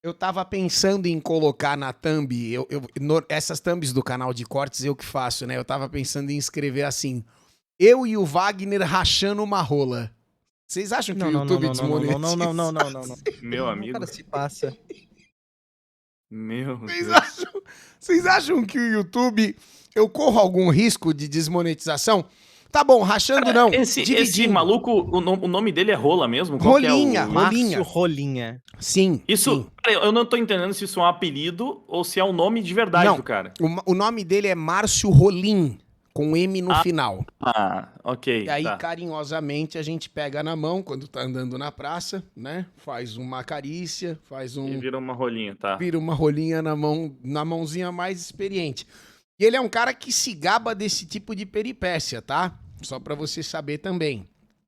Eu tava pensando em colocar na thumb, essas thumbs do canal de cortes eu que faço, né? Eu tava pensando em escrever assim, eu e o Wagner rachando uma rola. Vocês acham que o YouTube desmonetiza? Meu O cara amigo. se passa. Meu Vocês Deus. acham, vocês acham que o YouTube, eu corro algum risco de desmonetização? Tá bom, rachando não, Esse dividindo. maluco, o nome dele é Rola mesmo? Qual Rolinha, que é o... Márcio Rolinha. Sim, Isso, sim. eu não tô entendendo se isso é um apelido ou se é o nome de verdade Não, do cara. o nome dele é Márcio Rolim, com M no final. Ah, ok, E aí, tá. carinhosamente, a gente pega na mão quando tá andando na praça, né? Faz uma carícia, faz E um... vira uma rolinha, tá. Vira uma rolinha na mão, na mãozinha mais experiente. E ele é um cara que se gaba desse tipo de peripécia, tá? Só pra você saber também.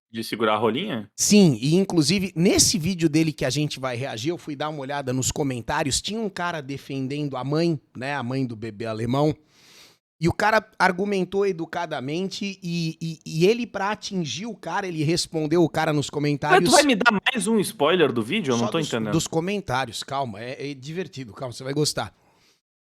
De segurar a rolinha? Sim, e inclusive, nesse vídeo dele que a gente vai reagir, eu fui dar uma olhada nos comentários, tinha um cara defendendo a mãe, né? A mãe do bebê alemão. E o cara argumentou educadamente e ele, pra atingir o cara, ele respondeu o cara nos Mas comentários... tu vai me dar mais um spoiler do vídeo? Eu não Só tô entendendo. dos comentários, calma, é divertido, calma, você vai gostar.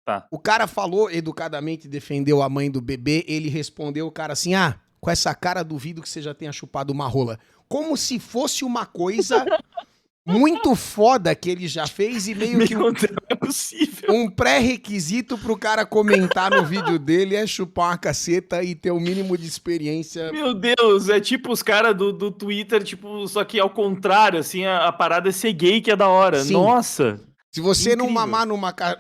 Tá. O cara falou educadamente, defendeu a mãe do bebê, ele respondeu o cara assim, ah, com essa cara duvido que você já tenha chupado uma rola. Como se fosse uma coisa muito foda que ele já fez e meio que Meu Deus, é possível. um pré-requisito pro cara comentar no vídeo dele é chupar uma caceta e ter o mínimo de experiência. Meu Deus, é tipo os caras do Twitter, tipo, só que ao contrário, assim, a parada é ser gay que é da hora. Sim. Nossa! Se você não Incrível. mamar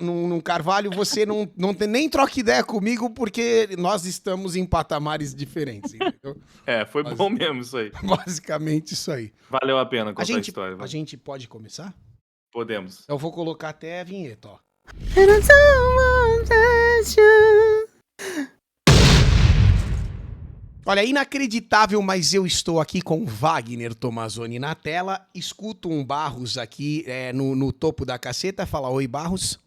num carvalho, você não tem nem troca ideia comigo, porque nós estamos em patamares diferentes, entendeu? É, foi bom mesmo isso aí. Basicamente isso aí. Valeu a pena contar a A história. vai. gente pode começar? Podemos. Eu vou colocar até a vinheta, ó. Olha, inacreditável, mas eu estou aqui com Wagner Tomazoni na tela. Escuto um Barros aqui no topo da caceta. Fala, oi, Barros.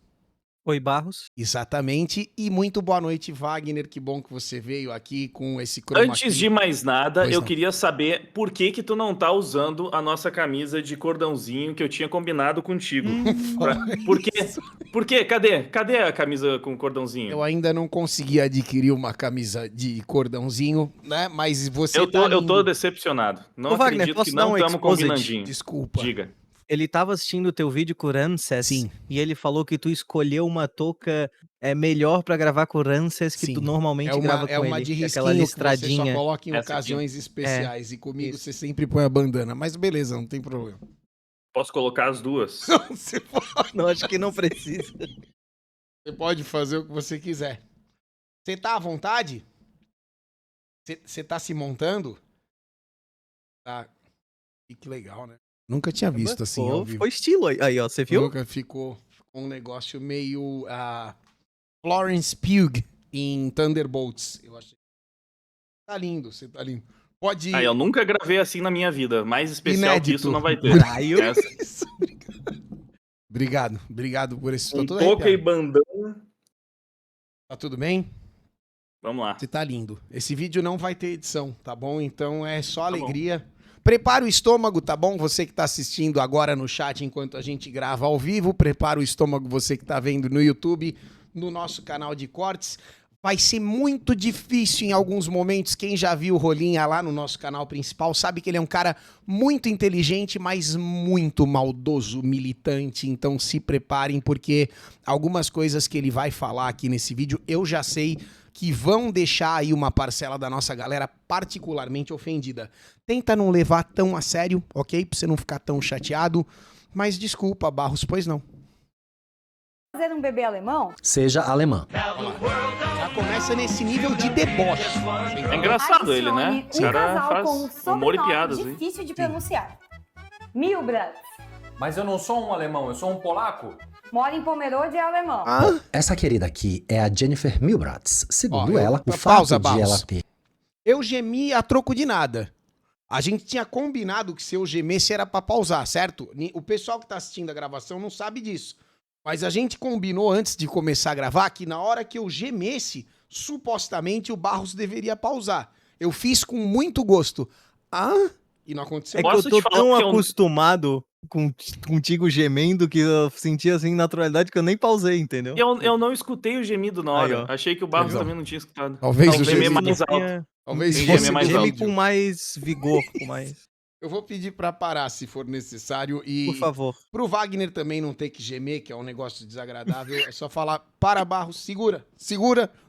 Oi, Barros. Exatamente. E muito boa noite, Wagner. Que bom que você veio aqui com esse chroma Antes key. de mais nada, Pois eu não. queria saber por que tu não tá usando a nossa camisa de cordãozinho que eu tinha combinado contigo. Por quê? Por quê? Cadê a camisa com cordãozinho? Eu ainda não consegui adquirir uma camisa de cordãozinho, né? Mas você Eu tô lindo. decepcionado. Não Ô, Wagner, acredito posso que dar não um estamos exposit? combinandinho. Desculpa. Diga. Ele tava assistindo o teu vídeo com o Ramses. Sim. E ele falou que tu escolheu uma touca melhor pra gravar com o Ramses que Sim. tu normalmente grava com é uma ele. de que é aquela risquinho que você só listradinha. coloca em Essa aqui. ocasiões especiais. E comigo isso. você sempre põe a bandana. Mas beleza, não tem problema. Posso colocar as duas? Você pode, Não, acho que não precisa. você pode fazer o que você quiser. Você tá à vontade? Você tá se montando? Tá. Que legal, né? Nunca tinha visto assim ao vivo. Ficou estilo aí, ó. Você viu? Nunca ficou um negócio meio Florence Pugh em Thunderbolts. Eu achei. Tá lindo, você tá lindo. Pode ir. Eu nunca gravei assim na minha vida. Mais especial Inédito. que isso não vai ter. Raio. Essa. Obrigado por esse. Com Tô todo touca e arrepiado. bandana. Tá tudo bem? Vamos lá. Você tá lindo. Esse vídeo não vai ter edição, tá bom? Então é só bom. alegria. Prepara o estômago, tá bom? Você que tá assistindo agora no chat enquanto a gente grava ao vivo, prepara o estômago você que tá vendo no YouTube, no nosso canal de cortes. Vai ser muito difícil em alguns momentos. Quem já viu o Rolinha lá no nosso canal principal sabe que ele é um cara muito inteligente, mas muito maldoso, militante. Então se preparem, porque algumas coisas que ele vai falar aqui nesse vídeo eu já sei que vão deixar aí uma parcela da nossa galera particularmente ofendida. Tenta não levar tão a sério, ok? Pra você não ficar tão chateado. Mas desculpa, Barros, pois não. Fazer um bebê alemão? Seja alemã. Já começa nesse nível de deboche. É engraçado ele, né? Adicione O cara casal faz com um humor e sobrenome piadas, hein? difícil de pronunciar. Milbrandt. Mas eu não sou um alemão, eu sou um polaco. Mora em Pomerode e é alemão. Essa querida aqui é a Jennifer Milbratz. Segundo Ó, ela, o pausa, fato de Barros. ela ter... Eu gemi a troco de nada. A gente tinha combinado que se eu gemesse era pra pausar, certo? O pessoal que tá assistindo a gravação não sabe disso. Mas a gente combinou antes de começar a gravar que na hora que eu gemesse, supostamente o Barros deveria pausar. Eu fiz com muito gosto. E não aconteceu. É que eu Posso tô te falar tão que eu- acostumado contigo gemendo que eu senti assim naturalidade que eu nem pausei, entendeu? Eu não escutei o gemido na hora. Aí, ó. Achei que o Barros Legal. também não tinha escutado. Talvez o Talvez gemido gemer mais não alto. tenha- Talvez Tem fosse geme mais do Geme vídeo. com mais vigor, com mais. Eu vou pedir pra parar se for necessário e Por favor. pro Wagner também não ter que gemer, que é um negócio desagradável, é só falar para Barros, segura,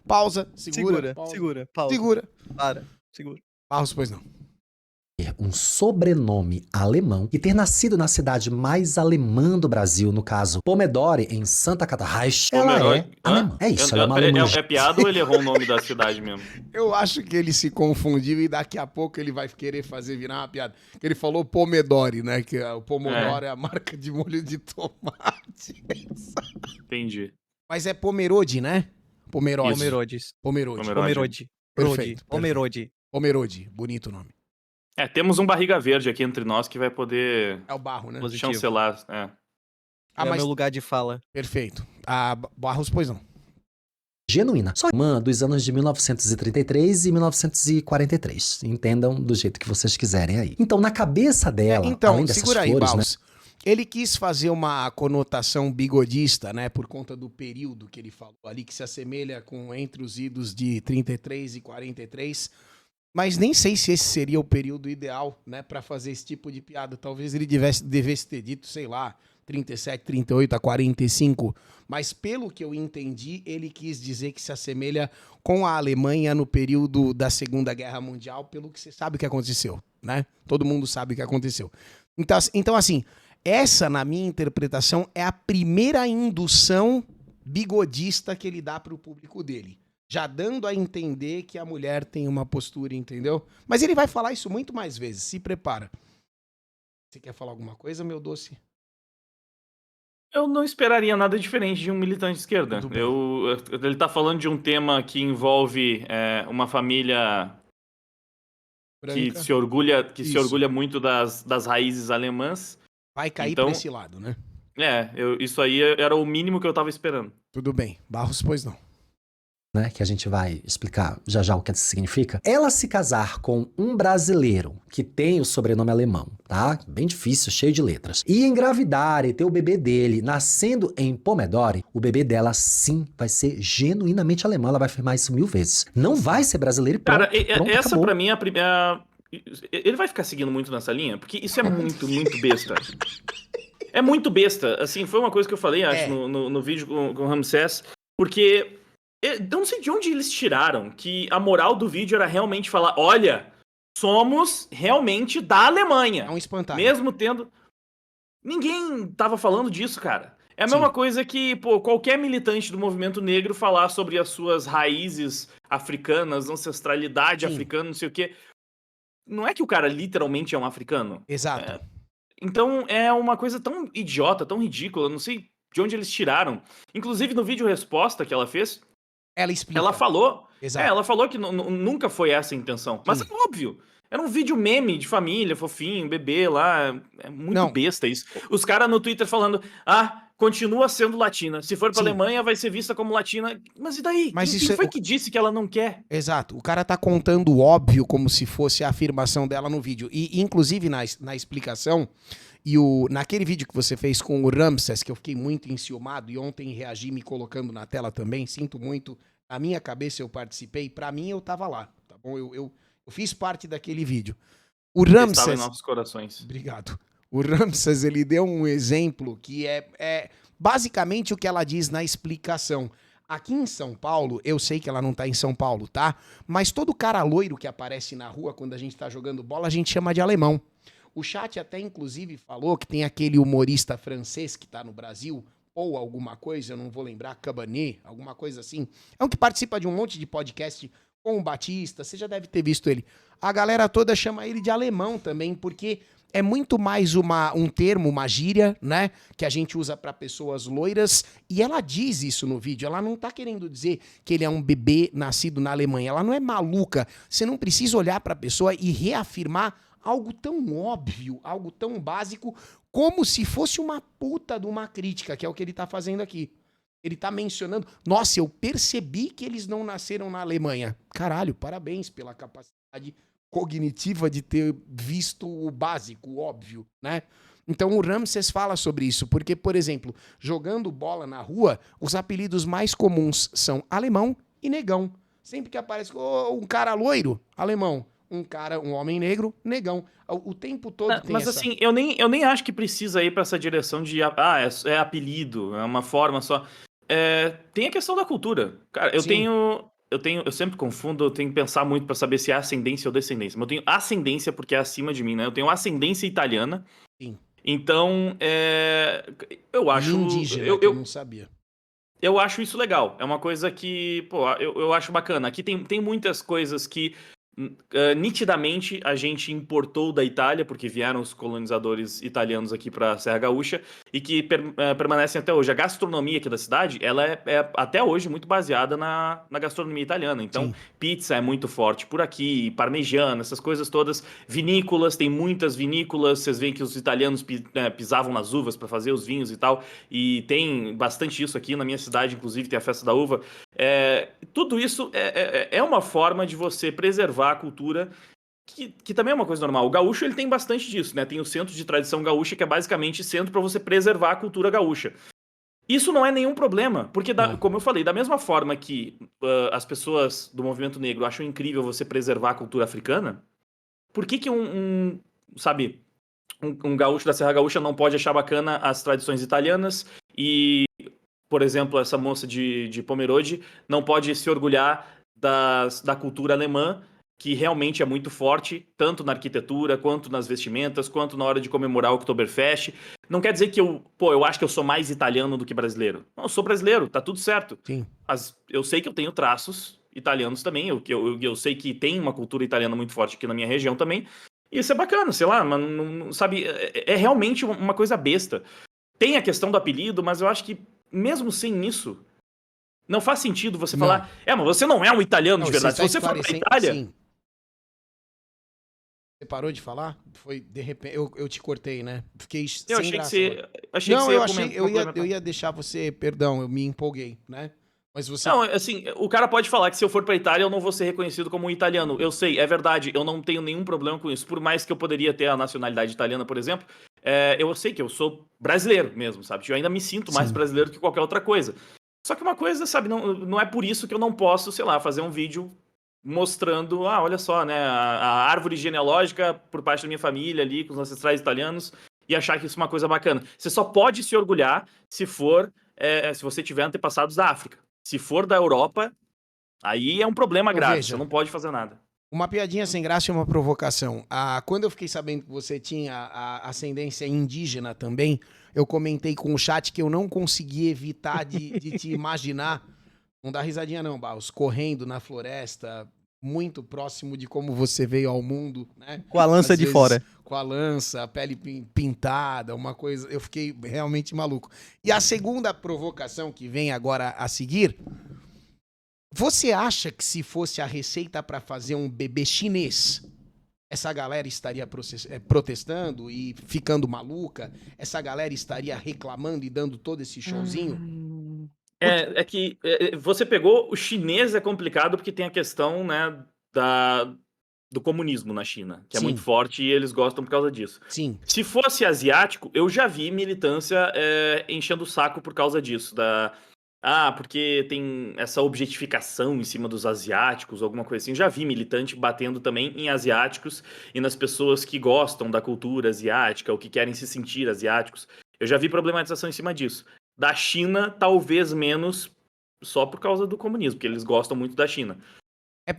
pausa, Segura, pausa, segura, pausa. segura. Para, segura. Barros, pois não. Um sobrenome alemão e ter nascido na cidade mais alemã do Brasil, no caso, Pomodori, em Santa Catarina, ela Pomeroy. é alemã. É isso, ela é uma É alemã. piada ou ele errou o nome da cidade mesmo? Eu acho que ele se confundiu e daqui a pouco ele vai querer fazer virar uma piada. Que ele falou Pomodori, né? Que o Pomodoro é a marca de molho de tomate. Entendi. Mas é Pomerode, né? Pomerode. Pomerodes. Pomerode. Pomerode. Pomerode. Perfeito, Pomerode. Pomerode. Bonito nome. Temos um barriga verde aqui entre nós que vai poder É o Barro, né? Positivo. chancelar. Ah, É mas meu lugar de fala. perfeito. Ah, Barros, pois não. Genuína. Só alemã dos anos de 1933 e 1943. Entendam do jeito que vocês quiserem aí. Então, na cabeça dela, Então, além dessas segura aí, flores, né? Barros. Ele quis fazer uma conotação bigodista, né? Por conta do período que ele falou ali, que se assemelha com entre os idos de 33 e 43. Mas nem sei se esse seria o período ideal, né? Pra fazer esse tipo de piada. Talvez ele devesse ter dito, sei lá, 37, 38 a 45. Mas pelo que eu entendi, ele quis dizer que se assemelha com a Alemanha no período da Segunda Guerra Mundial, pelo que você sabe o que aconteceu, né? Todo mundo sabe o que aconteceu. Então assim, essa, na minha interpretação, é a primeira indução bigodista que ele dá pro público dele. Já dando a entender que a mulher tem uma postura, entendeu? Mas ele vai falar isso muito mais vezes, se prepara. Você quer falar alguma coisa, meu doce? Eu não esperaria nada diferente de um militante de esquerda. Tudo bem. Ele tá falando de um tema que envolve uma família que Branca, se orgulha, Isso. muito das raízes alemãs. vai cair então- pra esse lado, né? Isso aí era o mínimo que eu tava esperando. Tudo bem. Barros, pois não. Né, que a gente vai explicar já já o que isso significa. Ela se casar com um brasileiro que tem o sobrenome alemão, tá? Bem difícil, cheio de letras. E engravidar e ter o bebê dele nascendo em Pomodori, o bebê dela sim vai ser genuinamente alemão. Ela vai afirmar isso 1000 vezes. Não vai ser brasileiro e pronto. Cara, pronto, essa acabou. pra mim é a primeira. Ele vai ficar seguindo muito nessa linha? Porque isso é muito, muito besta. É muito besta. Assim, foi uma coisa que eu falei, acho, no vídeo com o Ramsés. Porque eu não sei de onde eles tiraram que a moral do vídeo era realmente falar: olha, somos realmente da Alemanha. É um espantalho. Mesmo tendo. Ninguém tava falando disso, cara. É a mesma coisa que, qualquer militante do movimento negro falar sobre as suas raízes africanas, ancestralidade africana, não sei o quê. Não é que o cara literalmente é um africano. Exato. Então é uma coisa tão idiota, tão ridícula, não sei de onde eles tiraram. Inclusive no vídeo resposta que ela fez, Ela explica. ela falou. Exato. Ela falou que nunca foi essa a intenção. Mas é óbvio. Era um vídeo meme de família, fofinho, bebê lá. É muito besta isso. Os caras no Twitter falando: continua sendo latina. Se for pra Alemanha, vai ser vista como latina. Mas e daí? Mas Quem isso foi que disse que ela não quer? Exato. O cara tá contando o óbvio como se fosse a afirmação dela no vídeo. E, inclusive, na explicação, naquele vídeo que você fez com o Ramsés, que eu fiquei muito enciumado e ontem reagi me colocando na tela também, sinto muito. Na minha cabeça eu participei, pra mim eu tava lá, tá bom? Eu fiz parte daquele vídeo. O Estava em Ramsés... nossos corações. Obrigado. O Ramsés, ele deu um exemplo que é basicamente o que ela diz na explicação. Aqui em São Paulo, eu sei que ela não tá em São Paulo, tá? Mas todo cara loiro que aparece na rua quando a gente tá jogando bola, a gente chama de alemão. O chat até, inclusive, falou que tem aquele humorista francês que tá no Brasil, ou alguma coisa, eu não vou lembrar, Cabanet, alguma coisa assim. É um que participa de um monte de podcast com o Batista, você já deve ter visto ele. A galera toda chama ele de alemão também, porque é muito mais um termo, uma gíria, né? Que a gente usa pra pessoas loiras. E ela diz isso no vídeo. Ela não tá querendo dizer que ele é um bebê nascido na Alemanha. Ela não é maluca. Você não precisa olhar pra pessoa e reafirmar algo tão óbvio, algo tão básico, como se fosse uma puta de uma crítica, que é o que ele tá fazendo aqui. Ele tá mencionando, nossa, eu percebi que eles não nasceram na Alemanha. Caralho, parabéns pela capacidade cognitiva de ter visto o básico, o óbvio, né? Então o Ramses fala sobre isso, porque, por exemplo, jogando bola na rua, os apelidos mais comuns são alemão e negão. Sempre que aparece um cara loiro, alemão. Um homem negro, negão. O tempo todo tem Mas essa... assim, eu nem acho que precisa ir pra essa direção de, é apelido, é uma forma só. Tem a questão da cultura. Cara, eu sempre confundo, eu tenho que pensar muito pra saber se é ascendência ou descendência. Mas eu tenho ascendência porque é acima de mim, né? Eu tenho ascendência italiana. Sim. Então, eu acho... indígena, que eu não sabia. Eu acho isso legal. É uma coisa que, pô, eu acho bacana. Aqui tem muitas coisas que nitidamente a gente importou da Itália, porque vieram os colonizadores italianos aqui para Serra Gaúcha, e que permanecem até hoje. A gastronomia aqui da cidade, ela é até hoje muito baseada na gastronomia italiana. Então, Sim. pizza é muito forte por aqui, parmegiana, essas coisas todas. Vinícolas, tem muitas vinícolas. Vocês veem que os italianos pisavam nas uvas para fazer os vinhos e tal. E tem bastante isso aqui na minha cidade, inclusive tem a festa da uva. Tudo isso é uma forma de você preservar a cultura, que também é uma coisa normal. O gaúcho, ele tem bastante disso, né? Tem o Centro de Tradição Gaúcha, que é basicamente centro para você preservar a cultura gaúcha. Isso não é nenhum problema, porque, como eu falei, da mesma forma que as pessoas do movimento negro acham incrível você preservar a cultura africana, por que um gaúcho da Serra Gaúcha não pode achar bacana as tradições italianas e, por exemplo, essa moça de Pomerode não pode se orgulhar da cultura alemã, que realmente é muito forte, tanto na arquitetura, quanto nas vestimentas, quanto na hora de comemorar o Oktoberfest. Não quer dizer que eu acho que eu sou mais italiano do que brasileiro. Não, eu sou brasileiro, tá tudo certo. Sim. Mas eu sei que eu tenho traços italianos também, eu sei que tem uma cultura italiana muito forte aqui na minha região também, e isso é bacana, sei lá, mas não, sabe, é realmente uma coisa besta. Tem a questão do apelido, mas eu acho que mesmo sem isso, não faz sentido você falar, mas você não é um italiano de verdade. Se você for pra Itália... Sim. Você parou de falar? Foi, de repente, eu te cortei, né? Fiquei sem graça. Eu ia deixar você, perdão, eu me empolguei, né? Mas você... Não, assim, o cara pode falar que se eu for pra Itália eu não vou ser reconhecido como um italiano. Eu sei, é verdade, eu não tenho nenhum problema com isso. Por mais que eu poderia ter a nacionalidade italiana, por exemplo, eu sei que eu sou brasileiro mesmo, sabe? Eu ainda me sinto mais brasileiro que qualquer outra coisa. Só que uma coisa, sabe, não é por isso que eu não posso, sei lá, fazer um vídeo mostrando, olha só, né, a árvore genealógica por parte da minha família ali, com os ancestrais italianos, e achar que isso é uma coisa bacana. Você só pode se orgulhar se você tiver antepassados da África. Se for da Europa, aí é um problema grave, você não pode fazer nada. Uma piadinha sem graça e uma provocação. Quando eu fiquei sabendo que você tinha a ascendência indígena também, eu comentei com o chat que eu não consegui evitar de te imaginar. Não dá risadinha não, Barros. Correndo na floresta, muito próximo de como você veio ao mundo, né? Com a lança de fora. Com a lança, a pele pintada, uma coisa... Eu fiquei realmente maluco. E a segunda provocação que vem agora a seguir... Você acha que se fosse a receita para fazer um bebê chinês, essa galera estaria protestando e ficando maluca? Essa galera estaria reclamando e dando todo esse showzinho? É que você pegou... O chinês é complicado porque tem a questão, né, do comunismo na China, que é muito forte e eles gostam por causa disso. Sim. Se fosse asiático, eu já vi militância enchendo o saco por causa disso, porque tem essa objetificação em cima dos asiáticos, alguma coisa assim. Já vi militante batendo também em asiáticos e nas pessoas que gostam da cultura asiática ou que querem se sentir asiáticos. Eu já vi problematização em cima disso. Da China, talvez menos, só por causa do comunismo, porque eles gostam muito da China.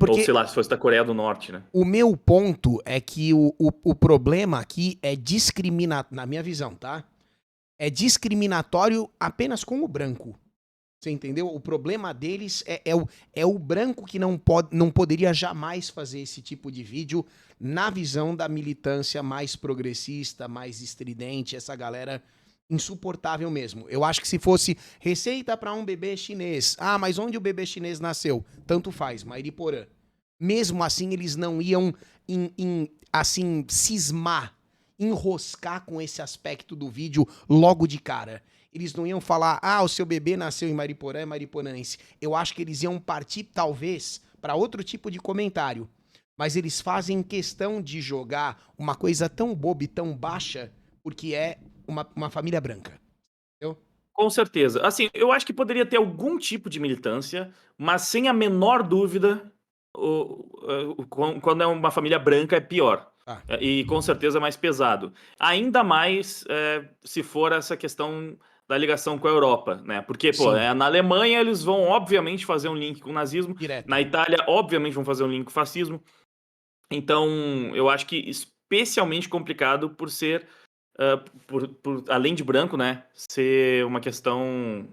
Ou sei lá, se fosse da Coreia do Norte, né? O meu ponto é que o problema aqui é discriminatório, na minha visão, tá? É discriminatório apenas com o branco. Você entendeu? O problema deles é o branco que não poderia jamais fazer esse tipo de vídeo na visão da militância mais progressista, mais estridente, essa galera insuportável mesmo. Eu acho que se fosse receita para um bebê chinês, mas onde o bebê chinês nasceu? Tanto faz, Mairiporã. Mesmo assim, eles não iam assim, cismar, enroscar com esse aspecto do vídeo logo de cara. Eles não iam falar, o seu bebê nasceu em Mariporã, é mariporanense. Eu acho que eles iam partir, talvez, para outro tipo de comentário. Mas eles fazem questão de jogar uma coisa tão boba e tão baixa porque é uma família branca. Com certeza. Assim, eu acho que poderia ter algum tipo de militância, mas sem a menor dúvida, quando é uma família branca é pior. Ah. E com certeza é mais pesado. Ainda mais se for essa questão da ligação com a Europa, né? Porque, pô, Sim. na Alemanha eles vão, obviamente, fazer um link com o nazismo. Direto. Na Itália, obviamente, vão fazer um link com o fascismo. Então, eu acho que especialmente complicado por ser, além de branco, né, ser uma questão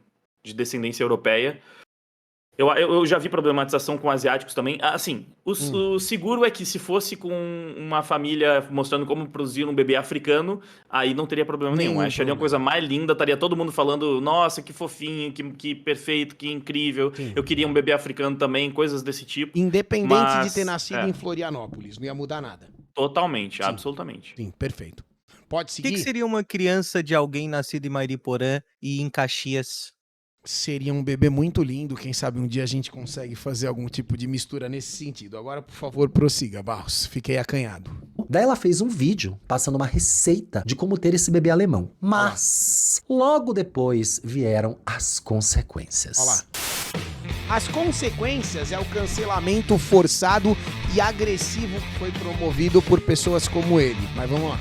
de descendência europeia. Eu já vi problematização com asiáticos também. Assim, o seguro é que se fosse com uma família mostrando como produzir um bebê africano, aí não teria problema nenhum. Nenhum Acharia problema. uma coisa mais linda, estaria todo mundo falando, nossa, que fofinho, que perfeito, que incrível. Sim. Eu queria um bebê africano também, coisas desse tipo. Independente Mas, de ter nascido em Florianópolis, não ia mudar nada. Totalmente, Sim. absolutamente. Sim, perfeito. Pode O seguir? que seria uma criança de alguém nascido em Mariporã e em Caxias? Seria um bebê muito lindo. Quem sabe um dia a gente consegue fazer algum tipo de mistura nesse sentido. Agora, por favor, prossiga, Barros. Fiquei acanhado. Daí ela fez um vídeo passando uma receita de como ter esse bebê alemão. Mas logo depois vieram as consequências. Olha lá. As consequências é o cancelamento forçado e agressivo que foi promovido por pessoas como ele. Mas vamos lá.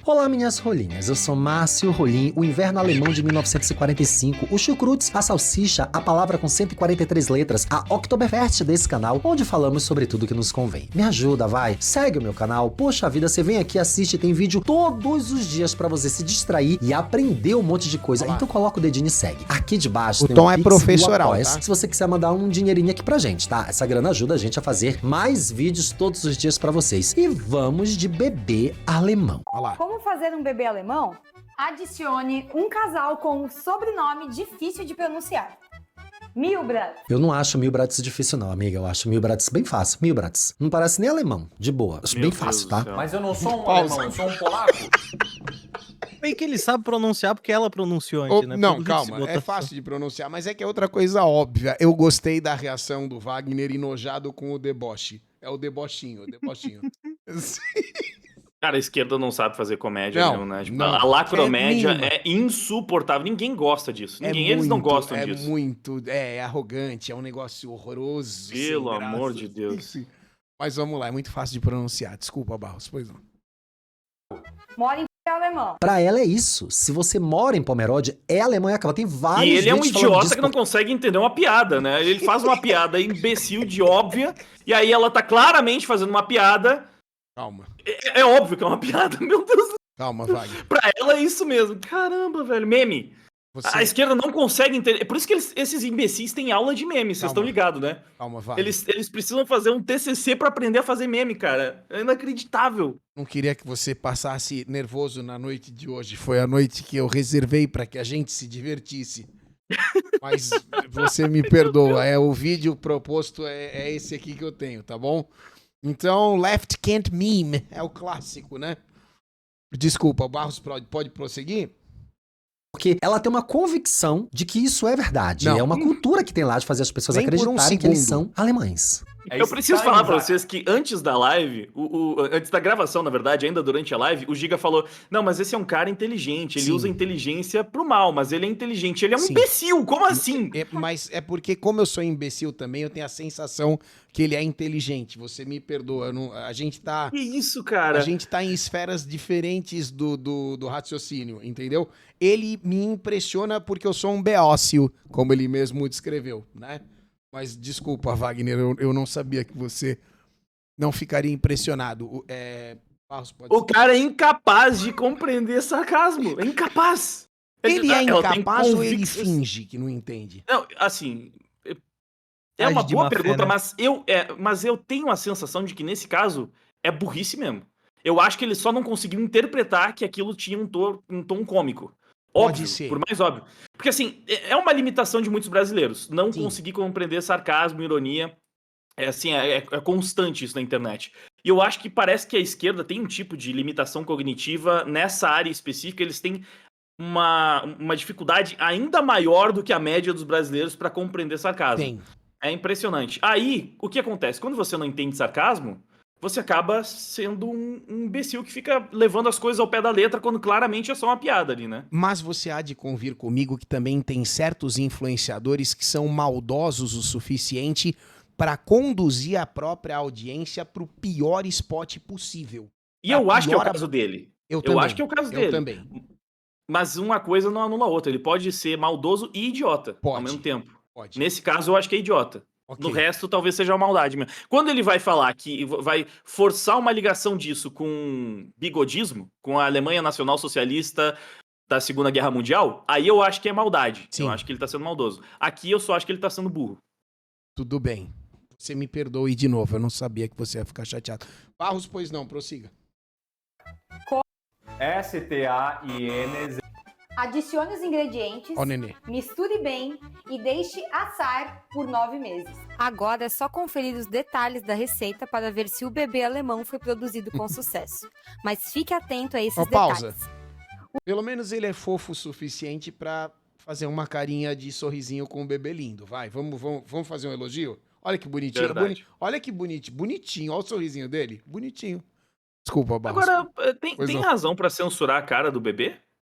Olá, minhas rolinhas. Eu sou Márcio Rolim, o inverno alemão de 1945, o chucrutes, a salsicha, a palavra com 143 letras, a Oktoberfest desse canal, onde falamos sobre tudo que nos convém. Me ajuda, vai. Segue o meu canal. Poxa vida, você vem aqui, assiste, tem vídeo todos os dias pra você se distrair e aprender um monte de coisa. Olá. Então coloca o dedinho e segue. Aqui de baixo O tem tom é Pix e professoral, Apoia-se, tá? se você quiser mandar um dinheirinho aqui pra gente, tá? Essa grana ajuda a gente a fazer mais vídeos todos os dias pra vocês. E vamos de bebê alemão. Olha lá. Como fazer um bebê alemão? Adicione um casal com um sobrenome difícil de pronunciar. Milbrad. Eu não acho Milbrads difícil não, amiga. Eu acho Milbrads bem fácil. Milbrads. Não parece nem alemão. De boa. Acho Meu bem Deus fácil, do tá? céu. Mas eu não sou um Pausa. alemão, eu sou um polaco. Bem que ele sabe pronunciar porque ela pronunciou Ô, antes, né? não, Pelo calma. jeito, É fácil de pronunciar, mas é que é outra coisa óbvia. Eu gostei da reação do Wagner enojado com o deboche. É o debochinho, o debochinho. Cara, a esquerda não sabe fazer comédia Não, mesmo, né? Tipo, não. a lacromédia Mínima. é insuportável. Ninguém gosta disso. Eles não gostam disso. É arrogante, é um negócio horroroso. Pelo sem graça. amor de Deus. Enfim. Mas vamos lá, é muito fácil de pronunciar. Desculpa, Barros, pois não. Mora em alemão. Pra ela é isso. Se você mora em Pomerode, é alemão e acaba. Tem vários E ele é um vídeos falando idiota disso que não consegue entender uma piada, né? Ele faz uma piada imbecil de óbvia, e aí ela tá claramente fazendo uma piada. Calma, É óbvio que é uma piada, meu Deus. calma, Wagner. Pra ela é isso mesmo. Caramba, velho. Meme. Você... A esquerda não consegue entender. É por isso que esses imbecis têm aula de meme, vocês Calma. estão ligados, né? Calma, Wagner. Eles precisam fazer um TCC pra aprender a fazer meme, cara. É inacreditável. Não queria que você passasse nervoso na noite de hoje. Foi a noite que eu reservei para que a gente se divertisse. Mas você me perdoa. O vídeo proposto é esse aqui que eu tenho, tá bom? Então, Left Can't Meme é o clássico, né? Desculpa, o Barros pode prosseguir? porque ela tem uma convicção de que isso é verdade. Não. É uma cultura que tem lá de fazer as pessoas Nem por um acreditarem que eles segundo. são alemães. É Eu preciso Stein, falar pra Isaac. vocês que antes da live, antes da gravação, na verdade, ainda durante a live, o Giga falou: não, mas esse é um cara inteligente, ele Sim. usa inteligência pro mal, mas ele é inteligente, ele é um Sim. imbecil, como assim? Mas é porque, como eu sou imbecil também, eu tenho a sensação que ele é inteligente. Você me perdoa. A gente tá. Que isso, cara? A gente tá em esferas diferentes do raciocínio, entendeu? Ele me impressiona porque eu sou um beócio, como ele mesmo descreveu, né? Mas desculpa, Wagner, eu não sabia que você não ficaria impressionado. Barros, pode O cara é incapaz de compreender sarcasmo. É incapaz. Ele é Ela tem incapaz ou ele convicções- finge que não entende? Não, assim. É Age uma de boa má fé, pergunta, né? mas eu tenho a sensação de que nesse caso é burrice mesmo. Eu acho que ele só não conseguiu interpretar que aquilo tinha um tom cômico. Pode Óbvio, ser. por mais óbvio. Porque assim, é uma limitação de muitos brasileiros. Não Sim. conseguir compreender sarcasmo, ironia. É constante isso na internet. E eu acho que parece que a esquerda tem um tipo de limitação cognitiva nessa área específica. Eles têm uma dificuldade ainda maior do que a média dos brasileiros para compreender sarcasmo. Tem. É impressionante. Aí, o que acontece? Quando você não entende sarcasmo, você acaba sendo um imbecil que fica levando as coisas ao pé da letra quando claramente é só uma piada ali, né? Mas você há de convir comigo que também tem certos influenciadores que são maldosos o suficiente para conduzir a própria audiência para o pior spot possível. E eu acho que é o caso dele. Eu também. acho que é o caso dele. Eu também. Mas uma coisa não anula a outra. Ele pode ser maldoso e idiota ao mesmo tempo. Pode. Nesse caso, eu acho que é idiota. Ok. No resto, talvez seja uma maldade mesmo. Quando ele vai falar que vai forçar uma ligação disso com bigodismo, com a Alemanha Nacional Socialista da Segunda Guerra Mundial, aí eu acho que é maldade. Sim. Eu acho que ele tá sendo maldoso. Aqui eu só acho que ele tá sendo burro. Tudo bem. Você me perdoe de novo, eu não sabia que você ia ficar chateado. Barros, pois não, prossiga. STAINZ. Adicione os ingredientes, Ó, Nenê. misture bem e deixe assar por 9 meses. Agora é só conferir os detalhes da receita para ver se o bebê alemão foi produzido com sucesso. Mas fique atento a esses Ó, pausa. detalhes. Pelo menos ele é fofo o suficiente pra fazer uma carinha de sorrisinho com o bebê lindo. Vai, vamos fazer um elogio? Olha que bonitinho. Verdade. Olha que bonitinho. Bonitinho. Olha o sorrisinho dele. Bonitinho. Desculpa, Barros. Agora, tem não. razão pra censurar a cara do bebê?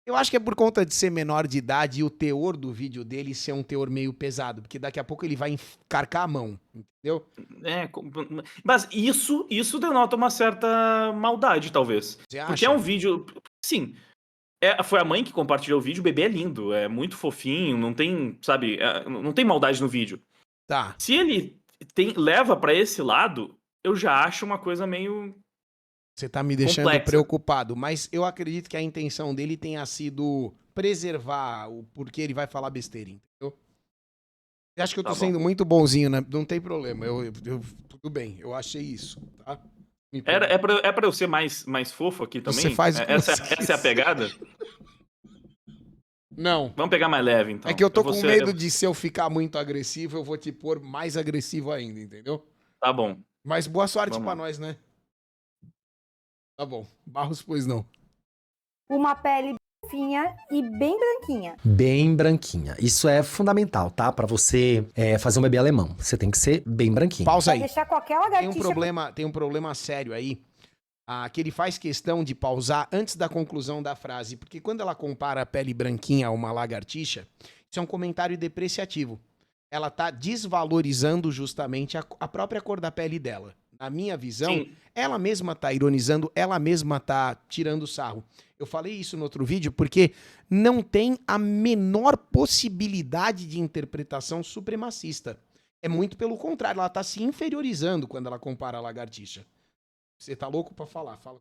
Eu acho que é por conta de ser menor de idade e o teor do vídeo dele ser um teor meio pesado. Porque daqui a pouco ele vai encarcar a mão. Entendeu? Mas isso denota uma certa maldade, talvez. Você acha? Porque é um vídeo... Sim. Foi a mãe que compartilhou o vídeo, o bebê é lindo, é muito fofinho, não tem, sabe, não tem maldade no vídeo. Tá. Se ele leva pra esse lado, eu já acho uma coisa meio... Você tá me deixando complexa. preocupado, mas eu acredito que a intenção dele tenha sido preservar o porquê ele vai falar besteira, entendeu? Eu acho que eu tô Tá bom. sendo muito bonzinho, né? Não tem problema, tudo bem, eu achei isso, tá? Me perdoe. É pra eu ser mais fofo aqui também? Você faz o que essa, você essa é a pegada? Não, Vamos pegar mais leve, então. é que eu tô vou com ser- medo de se eu ficar muito agressivo, eu vou te pôr mais agressivo ainda, entendeu? Tá bom. Mas boa sorte Vamos pra lá. nós, né? Tá bom, Barros, pois não. Uma pele fofinha e bem branquinha. Bem branquinha. Isso é fundamental, tá? Pra você fazer um bebê alemão. Você tem que ser bem branquinho. Pausa Vai aí. deixar qualquer Tem lagartixa... um problema sério aí, que ele faz questão de pausar antes da conclusão da frase, porque quando ela compara a pele branquinha a uma lagartixa, isso é um comentário depreciativo. Ela tá desvalorizando justamente a própria cor da pele dela. Na minha visão, Sim. ela mesma tá ironizando, ela mesma tá tirando sarro. Eu falei isso no outro vídeo porque não tem a menor possibilidade de interpretação supremacista. É muito pelo contrário, ela tá se inferiorizando quando ela compara a lagartixa. Você tá louco pra falar? Fala.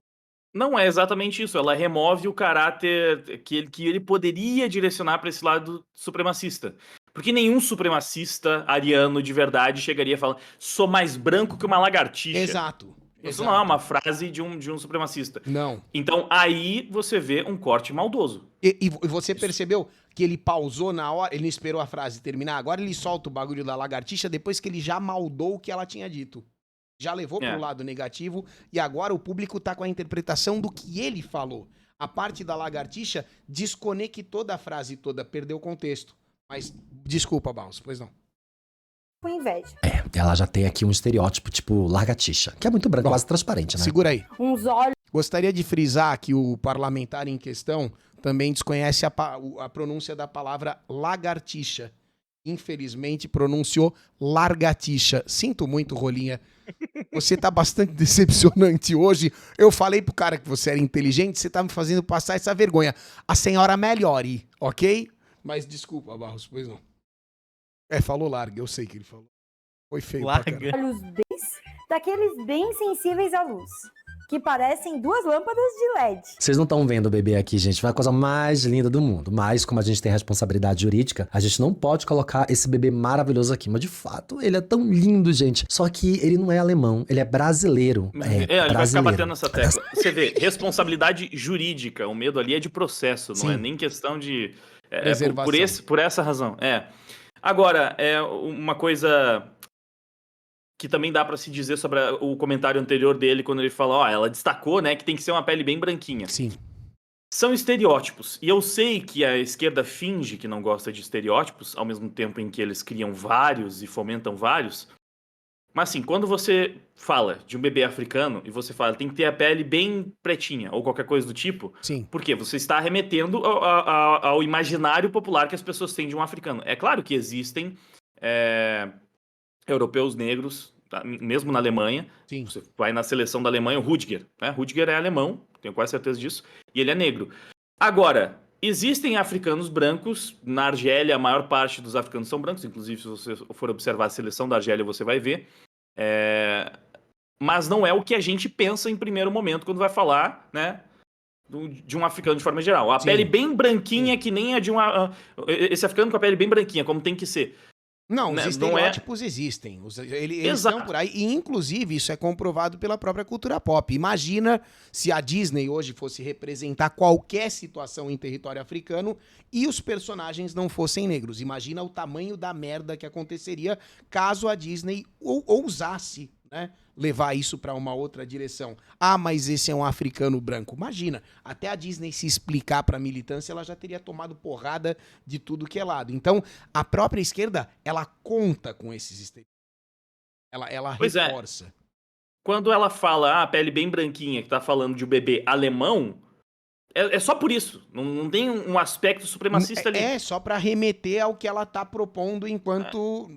Não é exatamente isso. Ela remove o caráter que ele poderia direcionar pra esse lado supremacista. Porque nenhum supremacista ariano de verdade chegaria a falar sou mais branco que uma lagartixa. Exato. Isso não é uma frase de um supremacista. Não. Então aí você vê um corte maldoso. E você percebeu que ele pausou na hora, ele não esperou a frase terminar, agora ele solta o bagulho da lagartixa depois que ele já maldou o que ela tinha dito. Já levou pro lado negativo e agora o público tá com a interpretação do que ele falou. A parte da lagartixa desconectou da frase toda, perdeu o contexto. Mas, desculpa, Baus, pois não. com inveja. Ela já tem aqui um estereótipo tipo lagartixa, que é muito branco, Bom, quase transparente, né? Segura aí. Uns olhos Gostaria de frisar que o parlamentar em questão também desconhece a pronúncia da palavra lagartixa. Infelizmente, pronunciou largatixa. Sinto muito, Rolinha. Você tá bastante decepcionante hoje. Eu falei pro cara que você era inteligente, você tá me fazendo passar essa vergonha. A senhora melhore, ok? Mas desculpa, Barros, pois não. Falou larga, eu sei que ele falou. Foi feio pra Larga. caralho. daqueles bem sensíveis à luz, que parecem 2 lâmpadas de LED. Vocês não estão vendo o bebê aqui, gente. Foi a coisa mais linda do mundo. Mas, como a gente tem responsabilidade jurídica, a gente não pode colocar esse bebê maravilhoso aqui. Mas, de fato, ele é tão lindo, gente. Só que ele não é alemão, ele é brasileiro. Ele vai ficar brasileiro. batendo nessa tecla. Você vê, responsabilidade jurídica. O medo ali é de processo, não Sim. é nem questão de... Preservação. por essa razão. Agora, uma coisa que também dá pra se dizer sobre o comentário anterior dele, quando ele falou, ela destacou, né, que tem que ser uma pele bem branquinha. Sim. São estereótipos. E eu sei que a esquerda finge que não gosta de estereótipos, ao mesmo tempo em que eles criam vários e fomentam vários. Mas assim, quando você fala de um bebê africano e você fala tem que ter a pele bem pretinha ou qualquer coisa do tipo, Sim. por quê? Você está arremetendo ao imaginário popular que as pessoas têm de um africano. É claro que existem europeus negros, tá? Mesmo na Alemanha. Sim. Você vai na seleção da Alemanha, o Rudiger. Né? Rudiger é alemão, tenho quase certeza disso, e ele é negro. Agora, existem africanos brancos. Na Argélia, a maior parte dos africanos são brancos. Inclusive, se você for observar a seleção da Argélia, você vai ver. Mas não é o que a gente pensa em primeiro momento quando vai falar, né, de um africano de forma geral. A Sim. pele bem branquinha, que nem a de esse africano com a pele bem branquinha, como tem que ser. Não, Né, os não estereótipos existem. Eles Exato. estão por aí. E, inclusive, isso é comprovado pela própria cultura pop. Imagina se a Disney hoje fosse representar qualquer situação em território africano e os personagens não fossem negros. Imagina o tamanho da merda que aconteceria caso a Disney ousasse, né, levar isso pra uma outra direção. Ah, mas esse é um africano branco. Imagina, até a Disney se explicar pra militância, ela já teria tomado porrada de tudo que é lado. Então, a própria esquerda, ela conta com esses estereótipos. Ela Pois é. reforça. Quando ela fala a pele bem branquinha, que tá falando de um bebê alemão, é só por isso. Não tem um aspecto supremacista ali. É só pra remeter ao que ela tá propondo enquanto